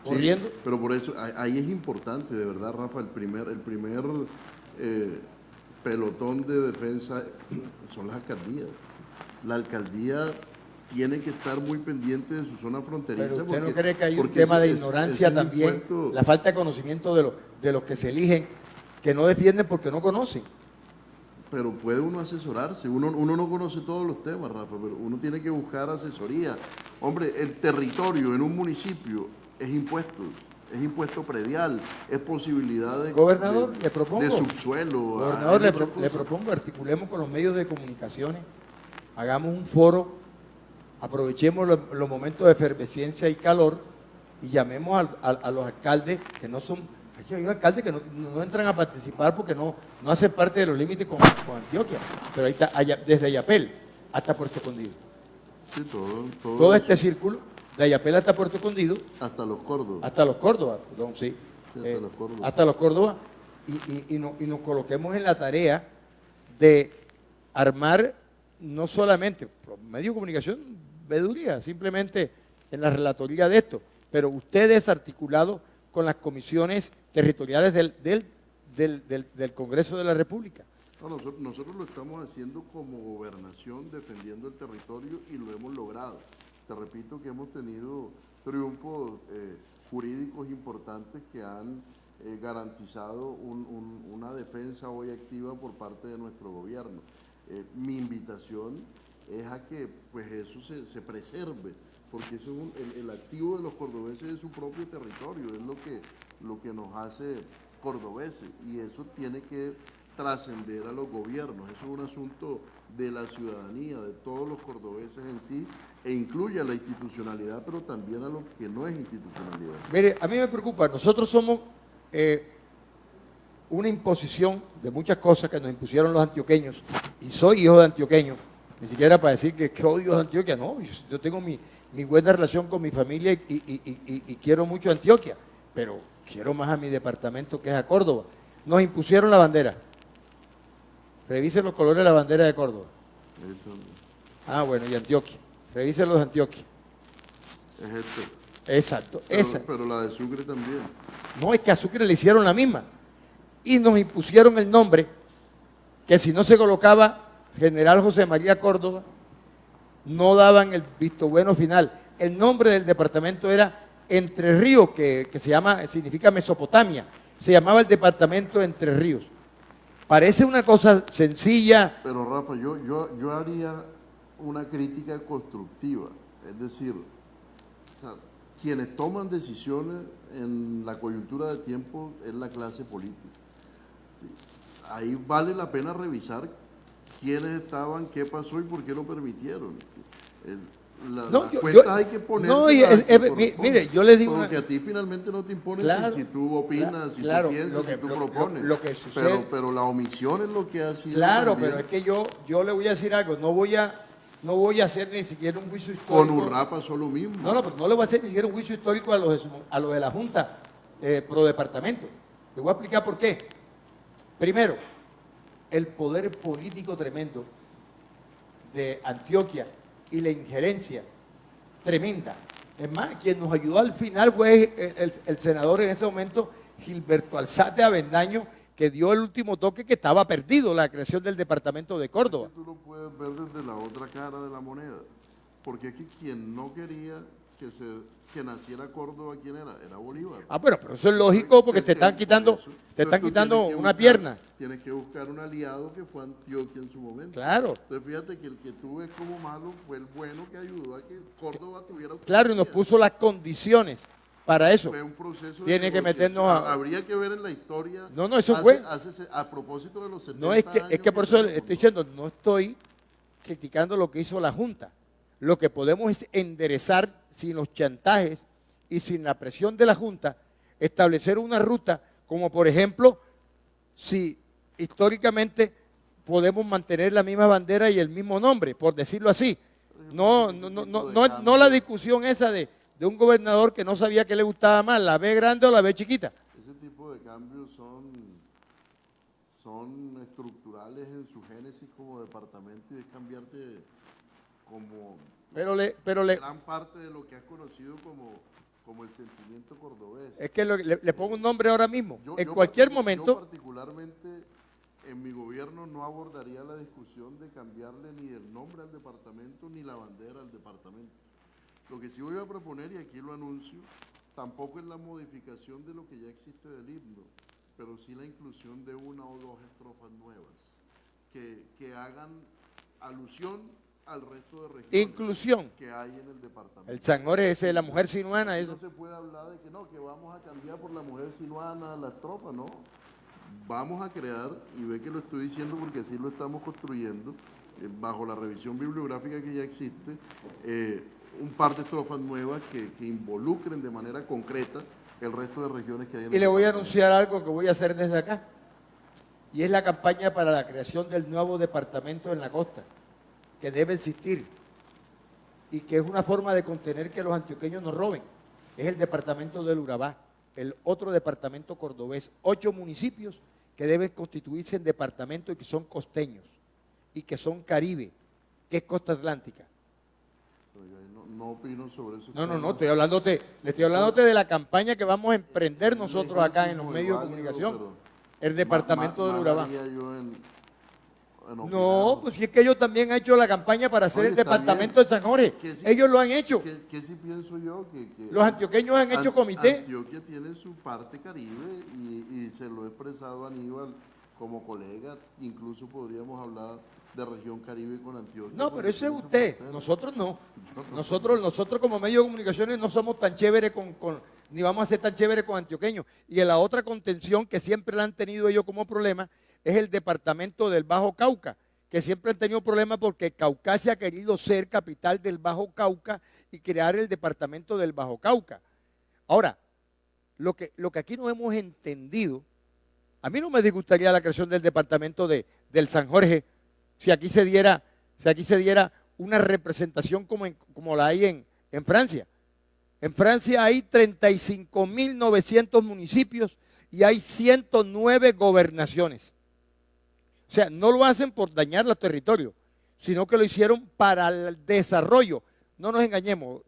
¿Corriendo? Sí, pero por eso, ahí es importante, de verdad, Rafa, el primer pelotón de defensa son las alcaldías. La alcaldía tiene que estar muy pendiente de su zona fronteriza. Pero ¿usted no cree que hay un tema de ignorancia también? Impuesto, la falta de conocimiento de los que se eligen, que no defienden porque no conocen. pero puede uno asesorarse. Uno no conoce todos los temas, Rafa, pero uno tiene que buscar asesoría. Hombre, el territorio en un municipio es impuesto predial, es posibilidad de, Gobernador, le propongo, de subsuelo. Gobernador, le propongo, articulemos con los medios de comunicaciones, hagamos un foro, aprovechemos los momentos de efervescencia y calor y llamemos a los alcaldes que no son... Hay alcaldes que no entran a participar porque no hacen parte de los límites con Antioquia, pero ahí está, desde Ayapel hasta Puerto Escondido. Sí, todo este círculo, de Ayapel hasta Puerto Escondido. Hasta los Córdoba. Hasta los Córdoba, perdón, sí. Hasta los Córdoba. Hasta los Córdoba y nos coloquemos en la tarea de armar no solamente, por medio de comunicación, veeduría, simplemente en la relatoría de esto, pero ustedes articulados con las comisiones territoriales del Congreso de la República. No, nosotros lo estamos haciendo como gobernación, defendiendo el territorio y lo hemos logrado. Te repito que hemos tenido triunfos jurídicos importantes que han garantizado una defensa hoy activa por parte de nuestro gobierno. Mi invitación es a que pues eso se preserve, porque eso es el activo de los cordobeses es su propio territorio, es lo que nos hace cordobeses, y eso tiene que trascender a los gobiernos. Eso es un asunto de la ciudadanía, de todos los cordobeses en sí, e incluye a la institucionalidad, pero también a lo que no es institucionalidad. Mire, a mí me preocupa, nosotros somos una imposición de muchas cosas que nos impusieron los antioqueños, y soy hijo de antioqueños, ni siquiera para decir que odio a Antioquia, no, yo tengo mi buena relación con mi familia y quiero mucho a Antioquia, pero quiero más a mi departamento que es a Córdoba. Nos impusieron la bandera. Revisen los colores de la bandera de Córdoba. Ah, bueno, y Antioquia. Revisen los de Antioquia. Es esto. Exacto, esa. Pero la de Sucre también. No, es que a Sucre le hicieron la misma. Y nos impusieron el nombre que si no se colocaba General José María Córdoba, no daban el visto bueno final. El nombre del departamento era Entre Ríos, que significa Mesopotamia. Se llamaba el departamento Entre Ríos. Parece una cosa sencilla. Pero Rafa, yo haría una crítica constructiva. Es decir, o sea, quienes toman decisiones en la coyuntura de tiempo es la clase política. Sí. Ahí vale la pena revisar quiénes estaban, qué pasó y por qué lo permitieron. Las cuentas hay que ponerse. Mire, yo le digo... Porque a ti finalmente no te impone si tú opinas, si tú piensas, si tú propones. Lo que sucede, pero la omisión es lo que ha sido. Claro, también. pero es que yo le voy a decir algo, no voy a hacer ni siquiera un juicio histórico. Con Urrá pasó lo mismo. No, pero no le voy a hacer ni siquiera un juicio histórico a los de la Junta pro departamento. Le voy a explicar por qué. Primero, el poder político tremendo de Antioquia y la injerencia tremenda. Es más, quien nos ayudó al final fue el senador en ese momento, Gilberto Alzate Avendaño, que dio el último toque, que estaba perdido la creación del departamento de Córdoba. Tú lo puedes ver desde la otra cara de la moneda, porque es que quien no quería que naciera Córdoba, ¿quién era? Era Bolívar. Ah, pero eso es lógico porque te están quitando una pierna. Tienes que buscar un aliado que fue Antioquia en su momento. Claro. Entonces fíjate que el que tú ves como malo fue el bueno que ayudó a que Córdoba tuviera... Claro, y nos puso las condiciones para eso. Fue un proceso Tiene que meternos a... Habría que ver en la historia... No, eso fue... A propósito de los 70 No, es que por eso le estoy diciendo, no estoy criticando lo que hizo la Junta. Lo que podemos es enderezar sin los chantajes y sin la presión de la Junta, establecer una ruta, como por ejemplo, si históricamente podemos mantener la misma bandera y el mismo nombre, por decirlo así. No la discusión esa de un gobernador que no sabía qué le gustaba más, la B grande o la B chiquita. Ese tipo de cambios son estructurales en su génesis como departamento y es cambiarte como gran parte de lo que has conocido como el sentimiento cordobés. Es que le pongo un nombre ahora mismo. En cualquier momento. Yo particularmente en mi gobierno no abordaría la discusión de cambiarle ni el nombre al departamento ni la bandera al departamento. Lo que sí voy a proponer, y aquí lo anuncio, tampoco es la modificación de lo que ya existe del himno, pero sí la inclusión de una o dos estrofas nuevas que hagan alusión al resto de regiones inclusión que hay en el departamento. El Sanjorje ese de la mujer sinuana, eso. No se puede hablar de que no, que vamos a cambiar por la mujer sinuana la estrofa, no. Vamos a crear, y ve que lo estoy diciendo porque así lo estamos construyendo, bajo la revisión bibliográfica que ya existe, un par de estrofas nuevas que involucren de manera concreta el resto de regiones que hay en el Y le voy a anunciar algo que voy a hacer desde acá, y es la campaña para la creación del nuevo departamento en la costa, que debe existir, y que es una forma de contener que los antioqueños nos roben. Es el departamento del Urabá, el otro departamento cordobés, 8 municipios que deben constituirse en departamentos y que son costeños, y que son Caribe, que es costa atlántica. No opino sobre eso. No, le estoy hablándote de la campaña que vamos a emprender nosotros acá en los medios de comunicación, el departamento del Urabá. No, pues si es que ellos también han hecho la campaña para hacer el departamento de Sanjorje. Ellos lo han hecho. ¿Qué sí pienso yo? Que los antioqueños han hecho comité. Antioquia tiene su parte Caribe y se lo he expresado a Aníbal como colega. Incluso podríamos hablar de región Caribe con Antioquia. No, pero ese es usted. Nosotros no. Nosotros como medio de comunicaciones no somos tan chéveres ni vamos a ser tan chéveres con antioqueños. Y en la otra contención que siempre la han tenido ellos como problema es el departamento del Bajo Cauca, que siempre han tenido problemas porque Caucasia ha querido ser capital del Bajo Cauca y crear el departamento del Bajo Cauca. Ahora, lo que aquí no hemos entendido, a mí no me disgustaría la creación del departamento del Sanjorje si aquí se diera una representación como la hay en Francia. En Francia hay 35.900 municipios y hay 109 gobernaciones. O sea, no lo hacen por dañar los territorios, sino que lo hicieron para el desarrollo. No nos engañemos.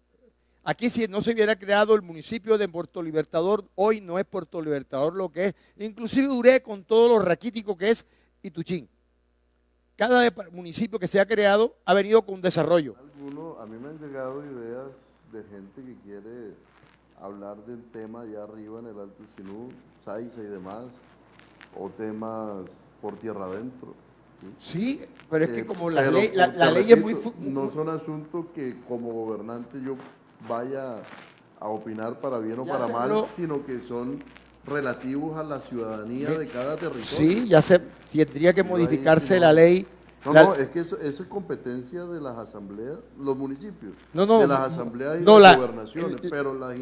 Aquí si no se hubiera creado el municipio de Puerto Libertador, hoy no es Puerto Libertador lo que es. Inclusive Uré con todo lo raquítico que es Ituchín. Cada municipio que se ha creado ha venido con un desarrollo. A mí me han llegado ideas de gente que quiere hablar del tema allá arriba en el Alto Sinú, Saiza y demás, o temas por tierra adentro. Sí, pero es que como la ley es muy... No son asuntos que como gobernante yo vaya a opinar para bien o para mal, sino que son relativos a la ciudadanía de cada territorio. Sí, tendría que modificarse la ley. Es que eso es competencia de las asambleas, los municipios, de las asambleas y de las gobernaciones, pero las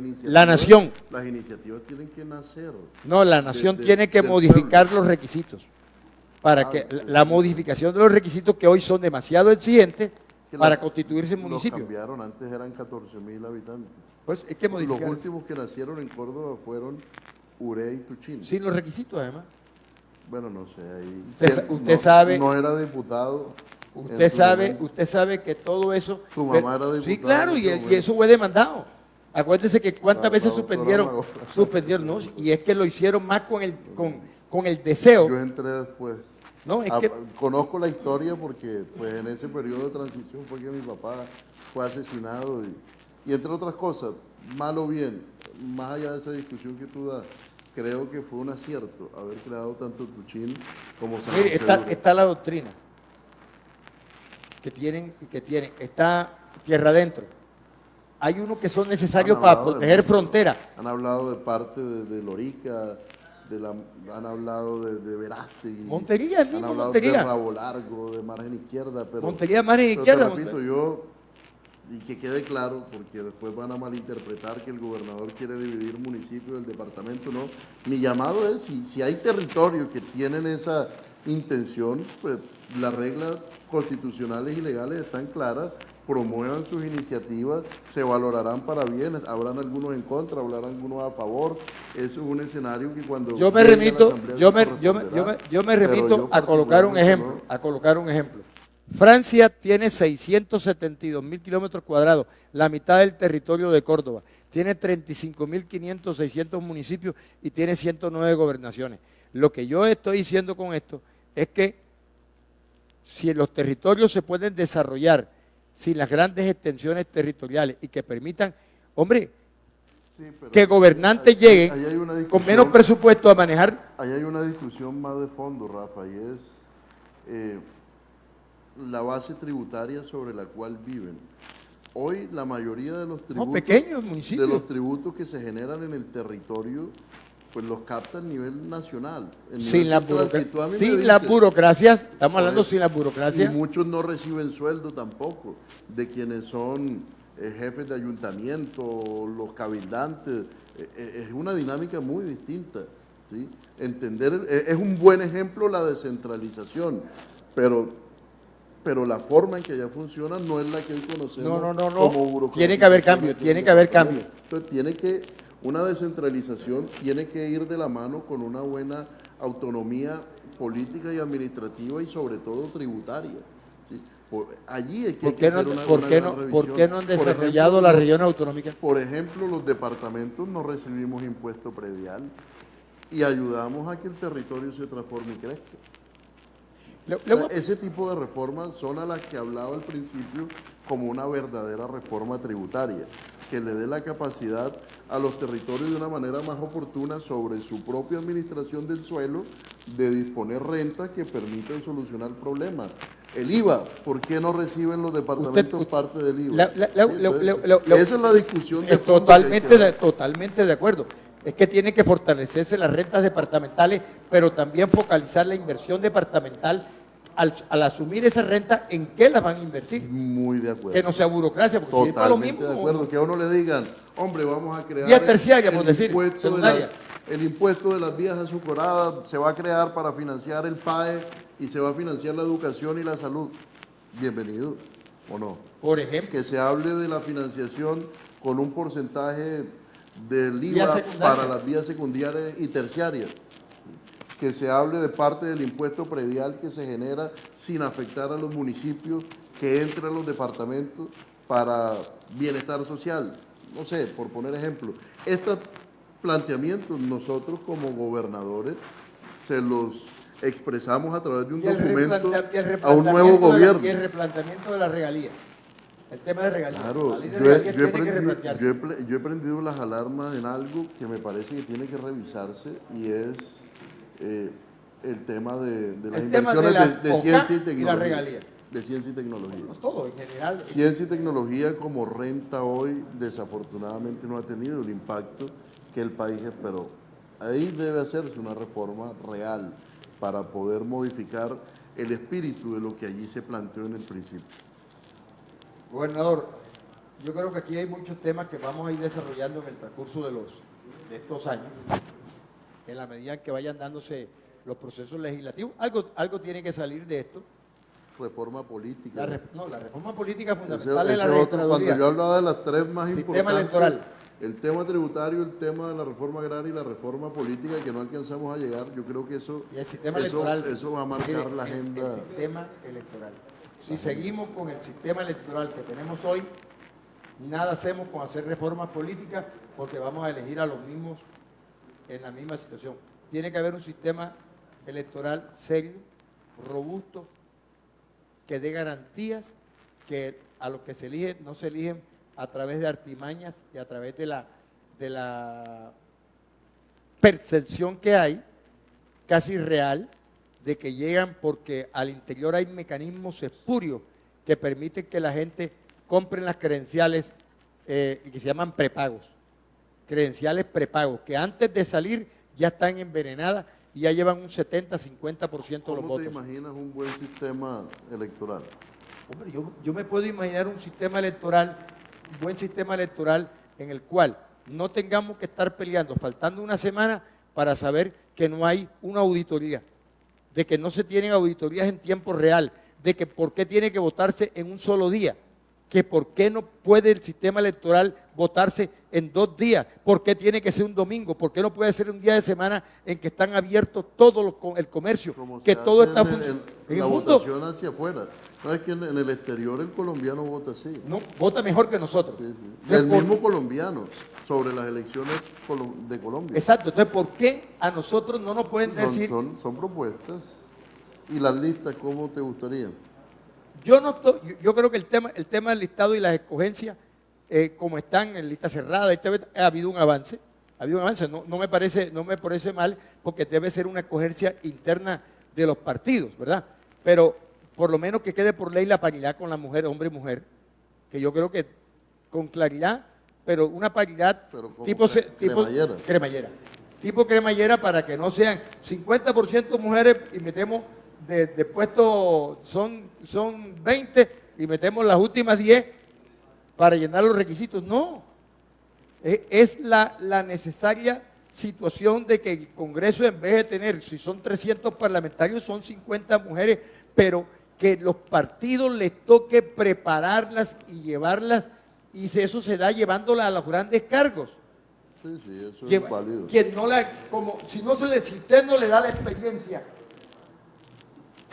iniciativas tienen que nacer. No, la nación tiene que modificar los requisitos, para que la modificación de los requisitos que hoy son demasiado exigentes para constituirse en municipio. Los cambiaron, antes eran 14.000 habitantes. Pues es que los últimos que nacieron en Córdoba fueron Uré y Tuchín. Sin los requisitos además. Bueno, no sé, ahí usted sabe. No era diputado. Usted sabe que todo eso. Tu mamá era diputada. Sí, claro, y eso fue demandado. Acuérdese que cuántas veces suspendieron, ¿no? Y es que lo hicieron más con el deseo. Yo entré después. No, conozco la historia porque pues en ese periodo de transición fue que mi papá fue asesinado y entre otras cosas, mal o bien, más allá de esa discusión que tú das, creo que fue un acierto haber creado tanto Tuchín como San José. Está la doctrina que tienen, está tierra adentro. Hay unos que son necesarios para proteger fronteras. Han hablado de parte de Lorica, han hablado de Verástegui. Montería, han hablado de Rabo Largo, de margen izquierda. Pero, Montería, margen izquierda. Te repito, y que quede claro, porque después van a malinterpretar que el gobernador quiere dividir municipio del departamento, no. Mi llamado es, si hay territorios que tienen esa intención, pues las reglas constitucionales y legales están claras, promuevan sus iniciativas, se valorarán para bien, habrán algunos en contra, habrán algunos a favor. Eso es un escenario que cuando yo me llegue a la remito, Asamblea yo se me, corresponderá, yo me pero remito yo a colocar un ejemplo, particularmente no. a colocar un ejemplo. Francia tiene 672.000 kilómetros cuadrados, la mitad del territorio de Córdoba. Tiene 35.500, 600 municipios y tiene 109 gobernaciones. Lo que yo estoy diciendo con esto es que si los territorios se pueden desarrollar sin las grandes extensiones territoriales y que permitan, hombre, Sí, pero que gobernantes lleguen ahí hay una con menos discusión, presupuesto a manejar. ahí hay una discusión más de fondo, Rafa, y es la base tributaria sobre la cual viven. Hoy la mayoría de los tributos, pequeños municipios. de los tributos que se generan en el territorio, pues los capta a nivel nacional. Sin las Si tú a mí me burocracias, estamos hablando eso, sin las y burocracias. muchos no reciben sueldo tampoco, de quienes son jefes de ayuntamiento, los cabildantes. Es una dinámica muy distinta, ¿sí? Entender, es un buen ejemplo la descentralización, pero la forma en que ella funciona no es la que hoy conocemos No. como burocratización. Tiene que haber cambio, tiene que haber cambio. Entonces una descentralización tiene que ir de la mano con una buena autonomía política y administrativa y sobre todo tributaria, ¿sí? Allí hay que ¿Por qué hacer una gran revisión. ¿Por qué no han Por desarrollado ejemplo, las regiones autonómicas? Por ejemplo, los departamentos no recibimos impuesto predial y ayudamos a que el territorio se transforme y crezca. Ese tipo de reformas son a las que hablaba al principio como una verdadera reforma tributaria, que le dé la capacidad a los territorios de una manera más oportuna sobre su propia administración del suelo, de disponer rentas que permitan solucionar problemas. El IVA, ¿por qué no reciben los departamentos parte del IVA? Esa es la discusión de fondo Totalmente de acuerdo. Es que tiene que fortalecerse las rentas departamentales, pero también focalizar la inversión departamental al asumir esa renta, ¿en qué la van a invertir? Muy de acuerdo. Que no sea burocracia, porque si es para lo mismo. Totalmente de acuerdo, que a uno le digan, hombre, vamos a crear vía terciaria, por decir, el impuesto de las vías azucaradas se va a crear para financiar el PAE y se va a financiar la educación y la salud. Bienvenido, ¿o no? Por ejemplo. Que se hable de la financiación con un porcentaje del IVA para las vías secundarias y terciarias. Que se hable de parte del impuesto predial que se genera sin afectar a los municipios, que entre a los departamentos para bienestar social. No sé, por poner ejemplo. Estos planteamientos nosotros como gobernadores se los expresamos a través de un documento a un nuevo gobierno. Y el replanteamiento de la regalía. El tema de regalías. Claro, yo he prendido las alarmas en algo que me parece que tiene que revisarse y es el tema de las inversiones de ciencia y tecnología. Y la regalía. De ciencia y tecnología. No todo, en general. Ciencia y tecnología como renta hoy desafortunadamente no ha tenido el impacto que el país esperó. Ahí debe hacerse una reforma real para poder modificar el espíritu de lo que allí se planteó en el principio. Gobernador, yo creo que aquí hay muchos temas que vamos a ir desarrollando en el transcurso de estos años, en la medida en que vayan dándose los procesos legislativos. Algo tiene que salir de esto. Reforma política. La reforma política fundamental es la registraduría. Cuando yo hablaba de las tres más importantes, sistema electoral. El tema tributario, el tema de la reforma agraria y la reforma política, que no alcanzamos a llegar, yo creo que eso va a marcar la agenda. El sistema electoral. Si seguimos con el sistema electoral que tenemos hoy, nada hacemos con hacer reformas políticas porque vamos a elegir a los mismos en la misma situación. Tiene que haber un sistema electoral serio, robusto, que dé garantías, que a los que se eligen no se eligen a través de artimañas y a través de la percepción que hay, casi real, de que llegan porque al interior hay mecanismos espurios que permiten que la gente compre las credenciales que se llaman prepagos, credenciales prepagos, que antes de salir ya están envenenadas y ya llevan un 70-50% de los votos. ¿Cómo te imaginas un buen sistema electoral? Hombre, yo me puedo imaginar un buen sistema electoral en el cual no tengamos que estar peleando, faltando una semana para saber que no hay una auditoría. de que no se tienen auditorías en tiempo real, de que por qué tiene que votarse en un solo día, que por qué no puede el sistema electoral votarse en 2 días, por qué tiene que ser un domingo, por qué no puede ser un día de semana en que están abiertos todo el comercio, Como que se todo hace está funcionando. En la el mundo votación hacia afuera. No es que en el exterior el colombiano vota así. no, vota mejor que nosotros. Sí, sí. Entonces, El mismo colombiano sobre las elecciones de Colombia. exacto, entonces ¿por qué a nosotros no nos pueden decir? Son propuestas. ¿Y las listas cómo te gustaría? Yo creo que el tema del listado y las escogencias, como están en lista cerrada, ha habido un avance, no me parece mal, porque debe ser una escogencia interna de los partidos, ¿verdad? Pero por lo menos que quede por ley la paridad con la mujer, hombre y mujer, que yo creo que con claridad, pero una paridad tipo cremallera. Tipo cremallera para que no sean 50% mujeres y metemos de puesto son 20 y metemos las últimas 10 para llenar los requisitos. No, es la necesaria situación de que el Congreso, en vez de tener, si son 300 parlamentarios, son 50 mujeres, pero que los partidos les toque prepararlas y llevarlas, y eso se da llevándolas a los grandes cargos. Sí, eso es válido. Si usted no le da la experiencia.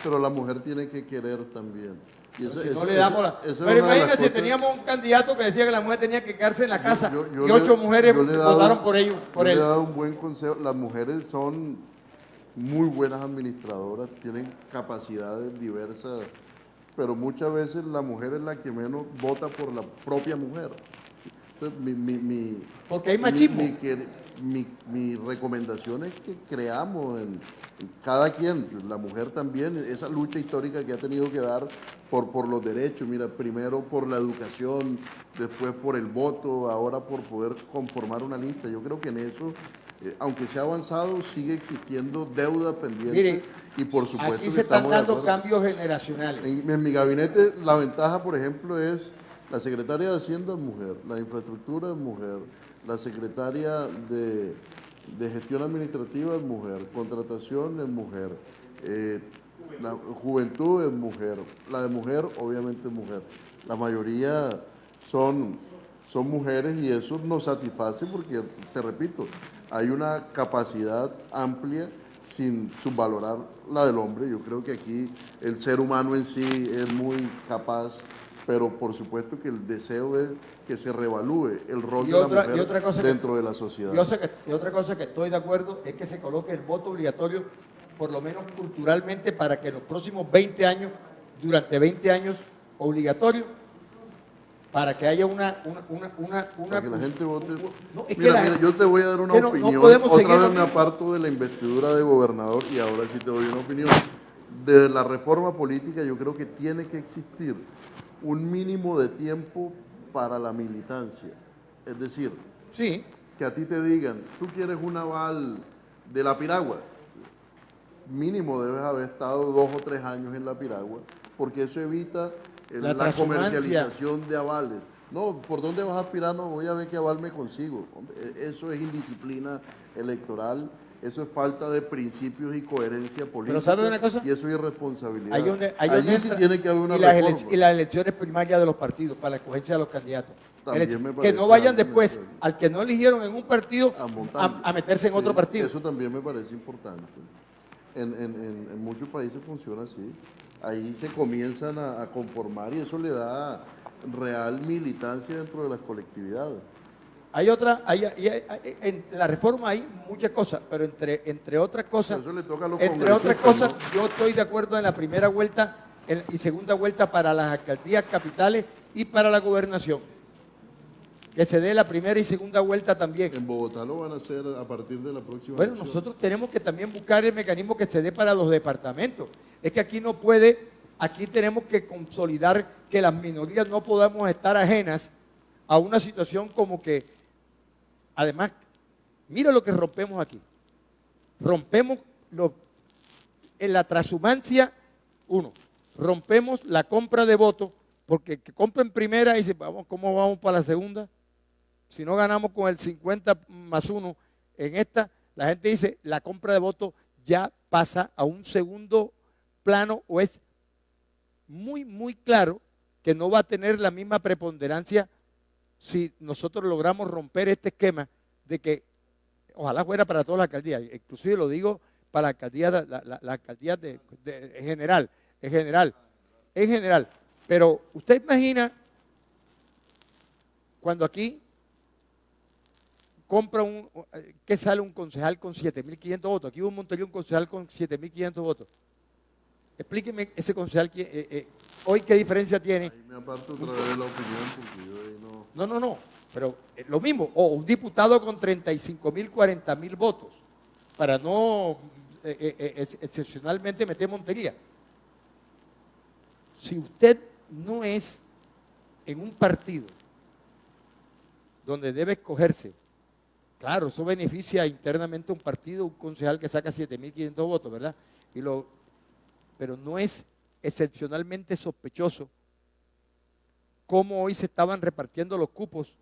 Pero la mujer tiene que querer también. Y pero imagínate si teníamos un candidato que decía que la mujer tenía que quedarse en la casa y 8 mujeres votaron por él. Yo le he dado un buen consejo. Las mujeres son muy buenas administradoras, tienen capacidades diversas, pero muchas veces la mujer es la que menos vota por la propia mujer. Entonces, porque hay machismo. Mi recomendación es que creamos en cada quien, la mujer también, esa lucha histórica que ha tenido que dar por los derechos, mira, primero por la educación, después por el voto, ahora por poder conformar una lista. Yo creo que en eso, aunque se ha avanzado, sigue existiendo deuda pendiente. Mire, y por supuesto aquí se están dando cambios generacionales. En mi gabinete la ventaja, por ejemplo, es la secretaria de Hacienda es mujer, la infraestructura es mujer, la secretaria de gestión administrativa es mujer, contratación es mujer, la juventud es mujer, la de mujer obviamente es mujer. La mayoría son mujeres y eso nos satisface porque, te repito, hay una capacidad amplia sin subvalorar la del hombre. Yo creo que aquí el ser humano en sí es muy capaz, pero por supuesto que el deseo es que se revalúe el rol de la mujer dentro de la sociedad. Y otra cosa que estoy de acuerdo es que se coloque el voto obligatorio, por lo menos culturalmente, para que en los próximos 20 años, durante 20 años, obligatorio, para que haya para que la gente vote. Mira, yo te voy a dar una opinión. Otra vez me aparto de la investidura de gobernador y ahora sí te doy una opinión. De la reforma política, yo creo que tiene que existir un mínimo de tiempo para la militancia. Es decir, sí, que a ti te digan, tú quieres un aval de la piragua, mínimo debes haber estado 2 o 3 años en la piragua, porque eso evita la comercialización de avales. No, ¿por dónde vas a aspirar? No, voy a ver qué aval me consigo. Hombre, eso es indisciplina electoral, eso es falta de principios y coherencia política. Pero ¿sabe una cosa? Y eso es irresponsabilidad. Allí sí tiene que haber una reforma. Y las elecciones primarias de los partidos para la escogencia de los candidatos. Que no vayan después, al que no eligieron en un partido, a meterse en otro partido. Eso también me parece importante. En muchos países funciona así. Ahí se comienzan a conformar y eso le da real militancia dentro de las colectividades. En la reforma hay muchas cosas, pero entre otras cosas, eso le toca a los ¿no? Yo estoy de acuerdo en la primera vuelta y segunda vuelta para las alcaldías capitales y para la gobernación. Que se dé la primera y segunda vuelta también. En Bogotá lo van a hacer a partir de la próxima elección. Nosotros tenemos que también buscar el mecanismo que se dé para los departamentos. Es que aquí tenemos que consolidar que las minorías no podamos estar ajenas a una situación como que, además, mira lo que rompemos aquí. Rompemos en la transhumancia, rompemos la compra de votos, porque que compren primera y dicen, ¿cómo vamos para la segunda? Si no ganamos con el 50 más 1 en esta, la gente dice, la compra de votos ya pasa a un segundo plano o es muy, muy claro que no va a tener la misma preponderancia si nosotros logramos romper este esquema de que ojalá fuera para todas las alcaldías, inclusive lo digo para la alcaldía, la alcaldía en general. Pero usted imagina cuando aquí compra que sale un concejal con 7.500 votos. Aquí hubo en Montería un concejal con 7.500 votos. Explíqueme ese concejal, hoy qué diferencia tiene. Ahí me aparto otra vez de la opinión porque yo ahí no... No, pero lo mismo, o un diputado con 35.000, 40.000 votos, para no excepcionalmente meter Montería. Si usted no es en un partido donde debe escogerse, claro, eso beneficia internamente a un partido, un concejal que saca 7.500 votos, ¿verdad? Pero no es excepcionalmente sospechoso cómo hoy se estaban repartiendo los cupos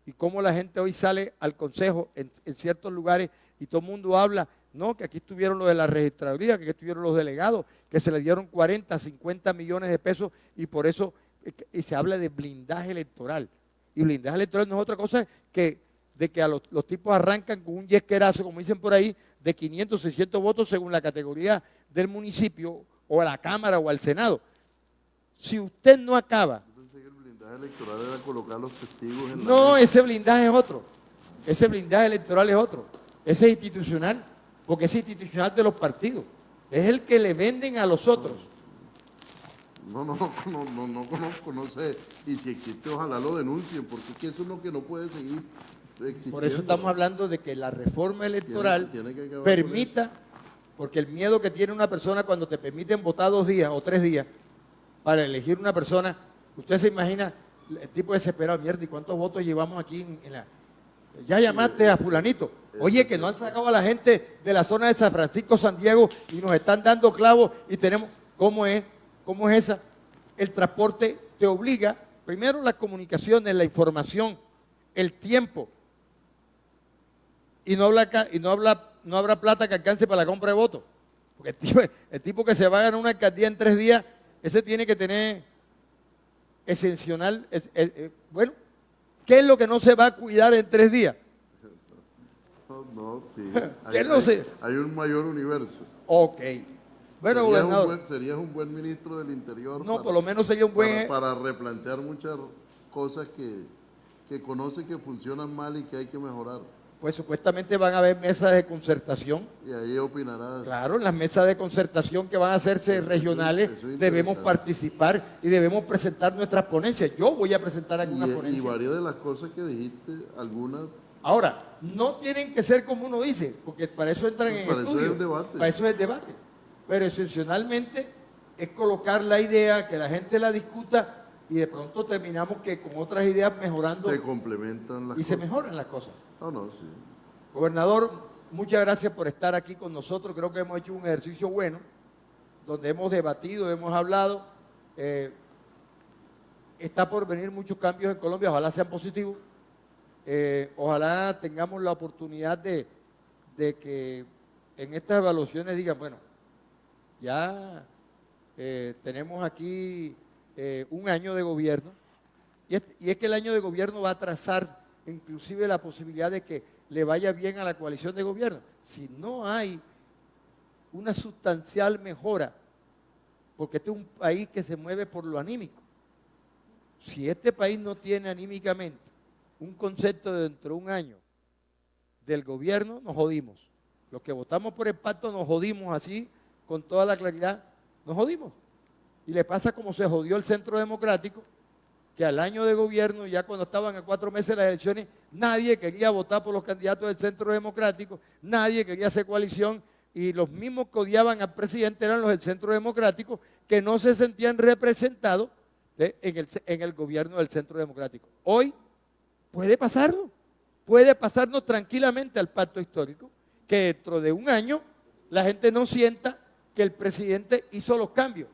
y cómo la gente hoy sale al consejo en ciertos lugares y todo el mundo habla, no, que aquí estuvieron los de la registraduría, que aquí estuvieron los delegados, que se le dieron 40, 50 millones de pesos y por eso y se habla de blindaje electoral. Y blindaje electoral no es otra cosa que de que a los tipos arrancan con un yesquerazo, como dicen por ahí, de 500, 600 votos según la categoría del municipio o a la Cámara o al Senado. Si usted no acaba... Yo pensé que el blindaje electoral era colocar los testigos en No, ese blindaje es otro. Ese blindaje electoral es otro. Ese es institucional, porque es institucional de los partidos. Es el que le venden a los otros. No conozco, no sé. Y si existe, ojalá lo denuncien, porque es que eso es lo que no puede seguir existiendo. Por eso estamos hablando de que la reforma electoral tiene que acabar permita, porque el miedo que tiene una persona cuando te permiten votar 2 días o 3 días para elegir una persona, usted se imagina el tipo desesperado, mierda, ¿y cuántos votos llevamos aquí en la... Ya llamaste a fulanito. Oye, que no han sacado a la gente de la zona de San Francisco, San Diego, y nos están dando clavos y tenemos... ¿Cómo es esa? El transporte te obliga, primero las comunicaciones, la información, el tiempo, y no habrá plata que alcance para la compra de votos. Porque el tipo que se va a ganar una alcaldía en 3 días, ese tiene que tener esencial, bueno, ¿qué es lo que no se va a cuidar en 3 días? No, sí. Hay un mayor universo. Ok. Bueno, gobernador. Serías un buen ministro del Interior. No, por lo menos sería un buen... Para replantear muchas cosas que conoce que funcionan mal y que hay que mejorar. Pues supuestamente van a haber mesas de concertación. Y ahí opinarás. Claro, en las mesas de concertación que van a hacerse regionales debemos participar y debemos presentar nuestras ponencias. Yo voy a presentar algunas ponencias. Y varias de las cosas que dijiste, algunas... Ahora, no tienen que ser como uno dice, porque para eso entran en estudio. Para eso es el debate. Para eso es el debate. Pero excepcionalmente es colocar la idea, que la gente la discuta y de pronto terminamos que con otras ideas mejorando. Se complementan las cosas. Y se mejoran las cosas. No, sí. Gobernador, muchas gracias por estar aquí con nosotros. Creo que hemos hecho un ejercicio bueno, donde hemos debatido, hemos hablado. Está por venir muchos cambios en Colombia, ojalá sean positivos. Ojalá tengamos la oportunidad de que en estas evaluaciones digan, bueno, ya tenemos aquí 1 año de gobierno, y es que el año de gobierno va a trazar inclusive la posibilidad de que le vaya bien a la coalición de gobierno. Si no hay una sustancial mejora, porque este es un país que se mueve por lo anímico. Si este país no tiene anímicamente un concepto de dentro de 1 año del gobierno, nos jodimos. Los que votamos por el pacto nos jodimos así, con toda la claridad, nos jodimos. Y le pasa como se jodió el Centro Democrático, que al año de gobierno, ya cuando estaban a 4 meses de las elecciones, nadie quería votar por los candidatos del Centro Democrático, nadie quería hacer coalición, y los mismos que odiaban al presidente eran los del Centro Democrático, que no se sentían representados en el gobierno del Centro Democrático. Hoy puede pasarnos tranquilamente al pacto histórico, que dentro de 1 año la gente no sienta que el presidente hizo los cambios.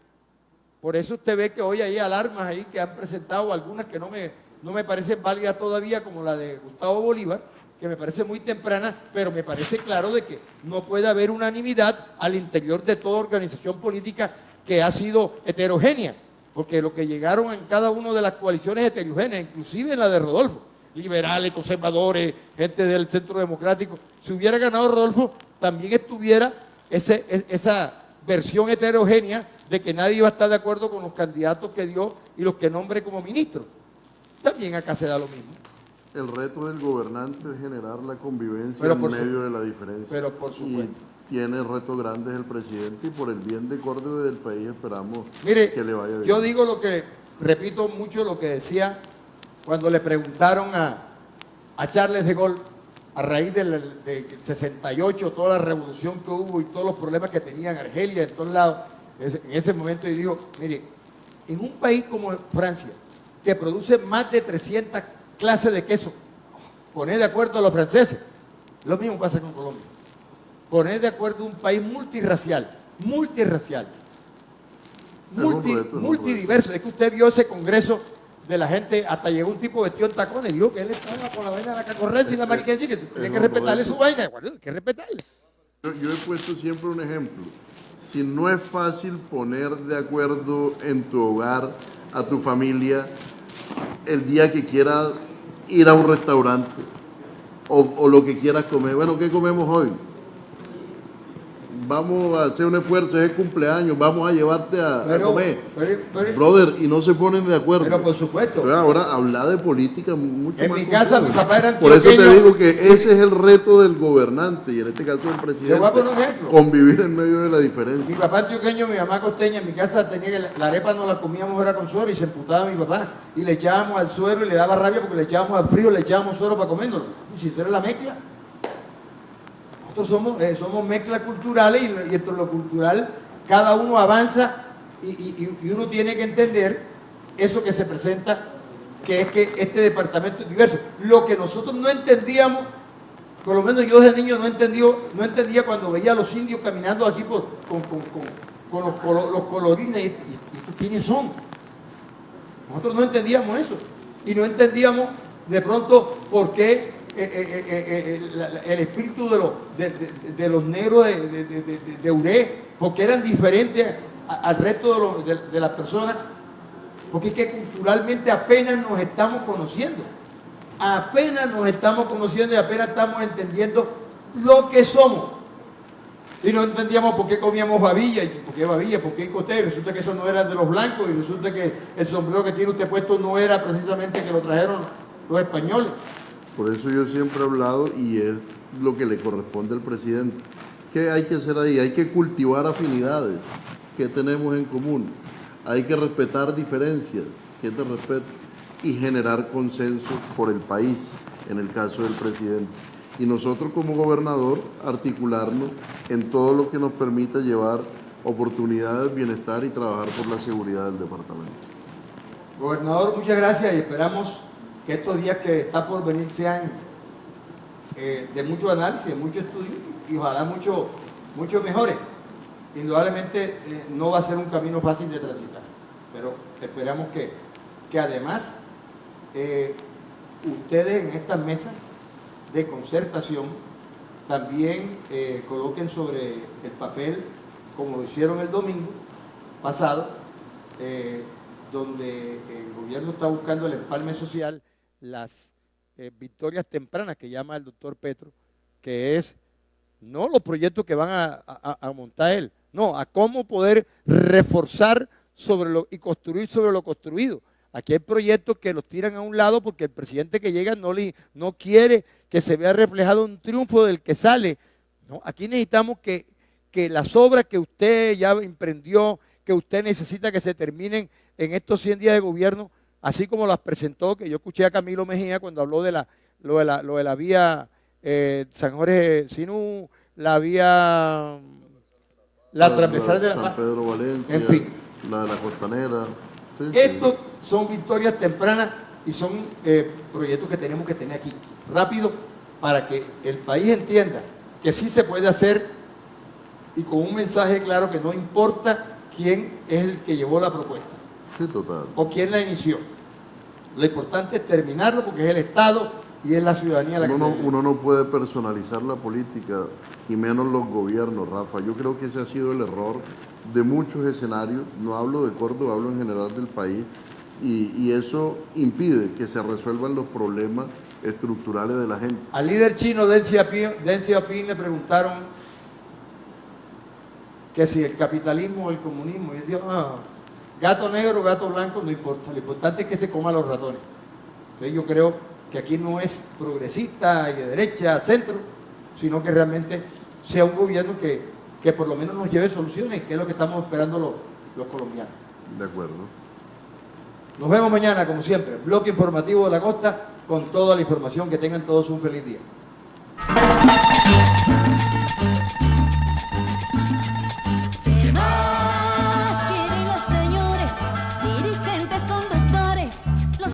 Por eso usted ve que hoy hay alarmas ahí que han presentado algunas que no me parecen válidas todavía, como la de Gustavo Bolívar, que me parece muy temprana, pero me parece claro de que no puede haber unanimidad al interior de toda organización política que ha sido heterogénea, porque lo que llegaron en cada una de las coaliciones heterogéneas, inclusive en la de Rodolfo, liberales, conservadores, gente del Centro Democrático, si hubiera ganado Rodolfo, también estuviera esa versión heterogénea de que nadie iba a estar de acuerdo con los candidatos que dio y los que nombre como ministros. También acá se da lo mismo. El reto del gobernante es generar la convivencia Pero en por medio de la diferencia. Pero por supuesto. Y tiene retos grandes el presidente y por el bien de Córdoba y del país esperamos Mire, que le vaya bien. yo digo repito mucho lo que decía cuando le preguntaron a Charles de Gaulle, a raíz del 68, toda la revolución que hubo y todos los problemas que tenía en Argelia, en todos lados, en ese momento yo digo, mire, en un país como Francia, que produce más de 300 clases de queso, poner de acuerdo a los franceses, lo mismo pasa con Colombia, poner de acuerdo a un país multirracial, multidiverso, es que usted vio ese congreso de la gente, hasta llegó un tipo vestido en tacones, dijo que él estaba con la vaina de la cacorrencia y la máquina que tenía que respetarle su vaina, bueno, hay que respetarle. Yo he puesto siempre un ejemplo. Si no es fácil poner de acuerdo en tu hogar a tu familia el día que quieras ir a un restaurante o lo que quieras comer, bueno, ¿qué comemos hoy? Vamos a hacer un esfuerzo, es el cumpleaños, vamos a llevarte a comer. Brother, y no se ponen de acuerdo. Pero por supuesto. Entonces, ahora hablar de política mucho en más mi casa, mi papá era Por eso te digo que ese es el reto del gobernante y en este caso del presidente. Te voy a poner un ejemplo. Convivir en medio de la diferencia. Mi papá antioqueño, mi mamá costeña, en mi casa tenía que la arepa no la comíamos era con suero y se emputaba mi papá y le echábamos al suero y le daba rabia porque le echábamos al frío, le echábamos suero para comernos. Y si eso era la mezcla. Nosotros somos mezclas culturales y esto es lo cultural, cada uno avanza y uno tiene que entender eso que se presenta, que es que este departamento es diverso. Lo que nosotros no entendíamos, por lo menos yo desde niño no entendía cuando veía a los indios caminando aquí con los colorines y ¿quiénes son? Nosotros no entendíamos eso y no entendíamos de pronto por qué el espíritu de los negros de Uré, porque eran diferentes al resto de las personas, porque es que culturalmente apenas nos estamos conociendo y apenas estamos entendiendo lo que somos. Y no entendíamos por qué comíamos babilla, y por qué babilla, por qué coté, resulta que eso no era de los blancos, y resulta que el sombrero que tiene usted puesto no era precisamente que lo trajeron los españoles. Por eso yo siempre he hablado, y es lo que le corresponde al presidente. ¿Qué hay que hacer ahí? Hay que cultivar afinidades que tenemos en común. Hay que respetar diferencias, que te respeto, y generar consenso por el país, en el caso del presidente. Y nosotros como gobernador, articularnos en todo lo que nos permita llevar oportunidades, bienestar y trabajar por la seguridad del departamento. Gobernador, muchas gracias y esperamos que estos días que está por venir sean de mucho análisis, de mucho estudio y ojalá mucho mejores. Indudablemente no va a ser un camino fácil de transitar, pero esperamos que además ustedes en estas mesas de concertación también coloquen sobre el papel, como lo hicieron el domingo pasado, donde el gobierno está buscando el empalme social, las victorias tempranas que llama el doctor Petro, que es no los proyectos que van a montar él, no, a cómo poder reforzar y construir sobre lo construido. Aquí hay proyectos que los tiran a un lado porque el presidente que llega no quiere que se vea reflejado un triunfo del que sale. No, aquí necesitamos que las obras que usted ya emprendió, que usted necesita que se terminen en estos 100 días de gobierno, así como las presentó, que yo escuché a Camilo Mejía cuando habló de lo de la vía San Jorge Sinú, la vía, la transversal de la San Pedro Valencia, en fin, la de la Costanera. Sí, estos son victorias tempranas y son proyectos que tenemos que tener aquí rápido para que el país entienda que sí se puede hacer y con un mensaje claro que no importa quién es el que llevó la propuesta. Sí, total. O quién la inició. Lo importante es terminarlo porque es el Estado y es la ciudadanía la que Uno no puede personalizar la política y menos los gobiernos, Rafa. Yo creo que ese ha sido el error de muchos escenarios. No hablo de Córdoba, hablo en general del país. Y eso impide que se resuelvan los problemas estructurales de la gente. Al líder chino Deng Xiaoping le preguntaron que si el capitalismo o el comunismo, y él dijo, gato negro, gato blanco, no importa, lo importante es que se coma los ratones. Entonces yo creo que aquí no es progresista y de derecha, centro, sino que realmente sea un gobierno que por lo menos nos lleve soluciones, que es lo que estamos esperando los colombianos. De acuerdo. Nos vemos mañana, como siempre, bloque informativo de la costa, con toda la información. Que tengan todos un feliz día.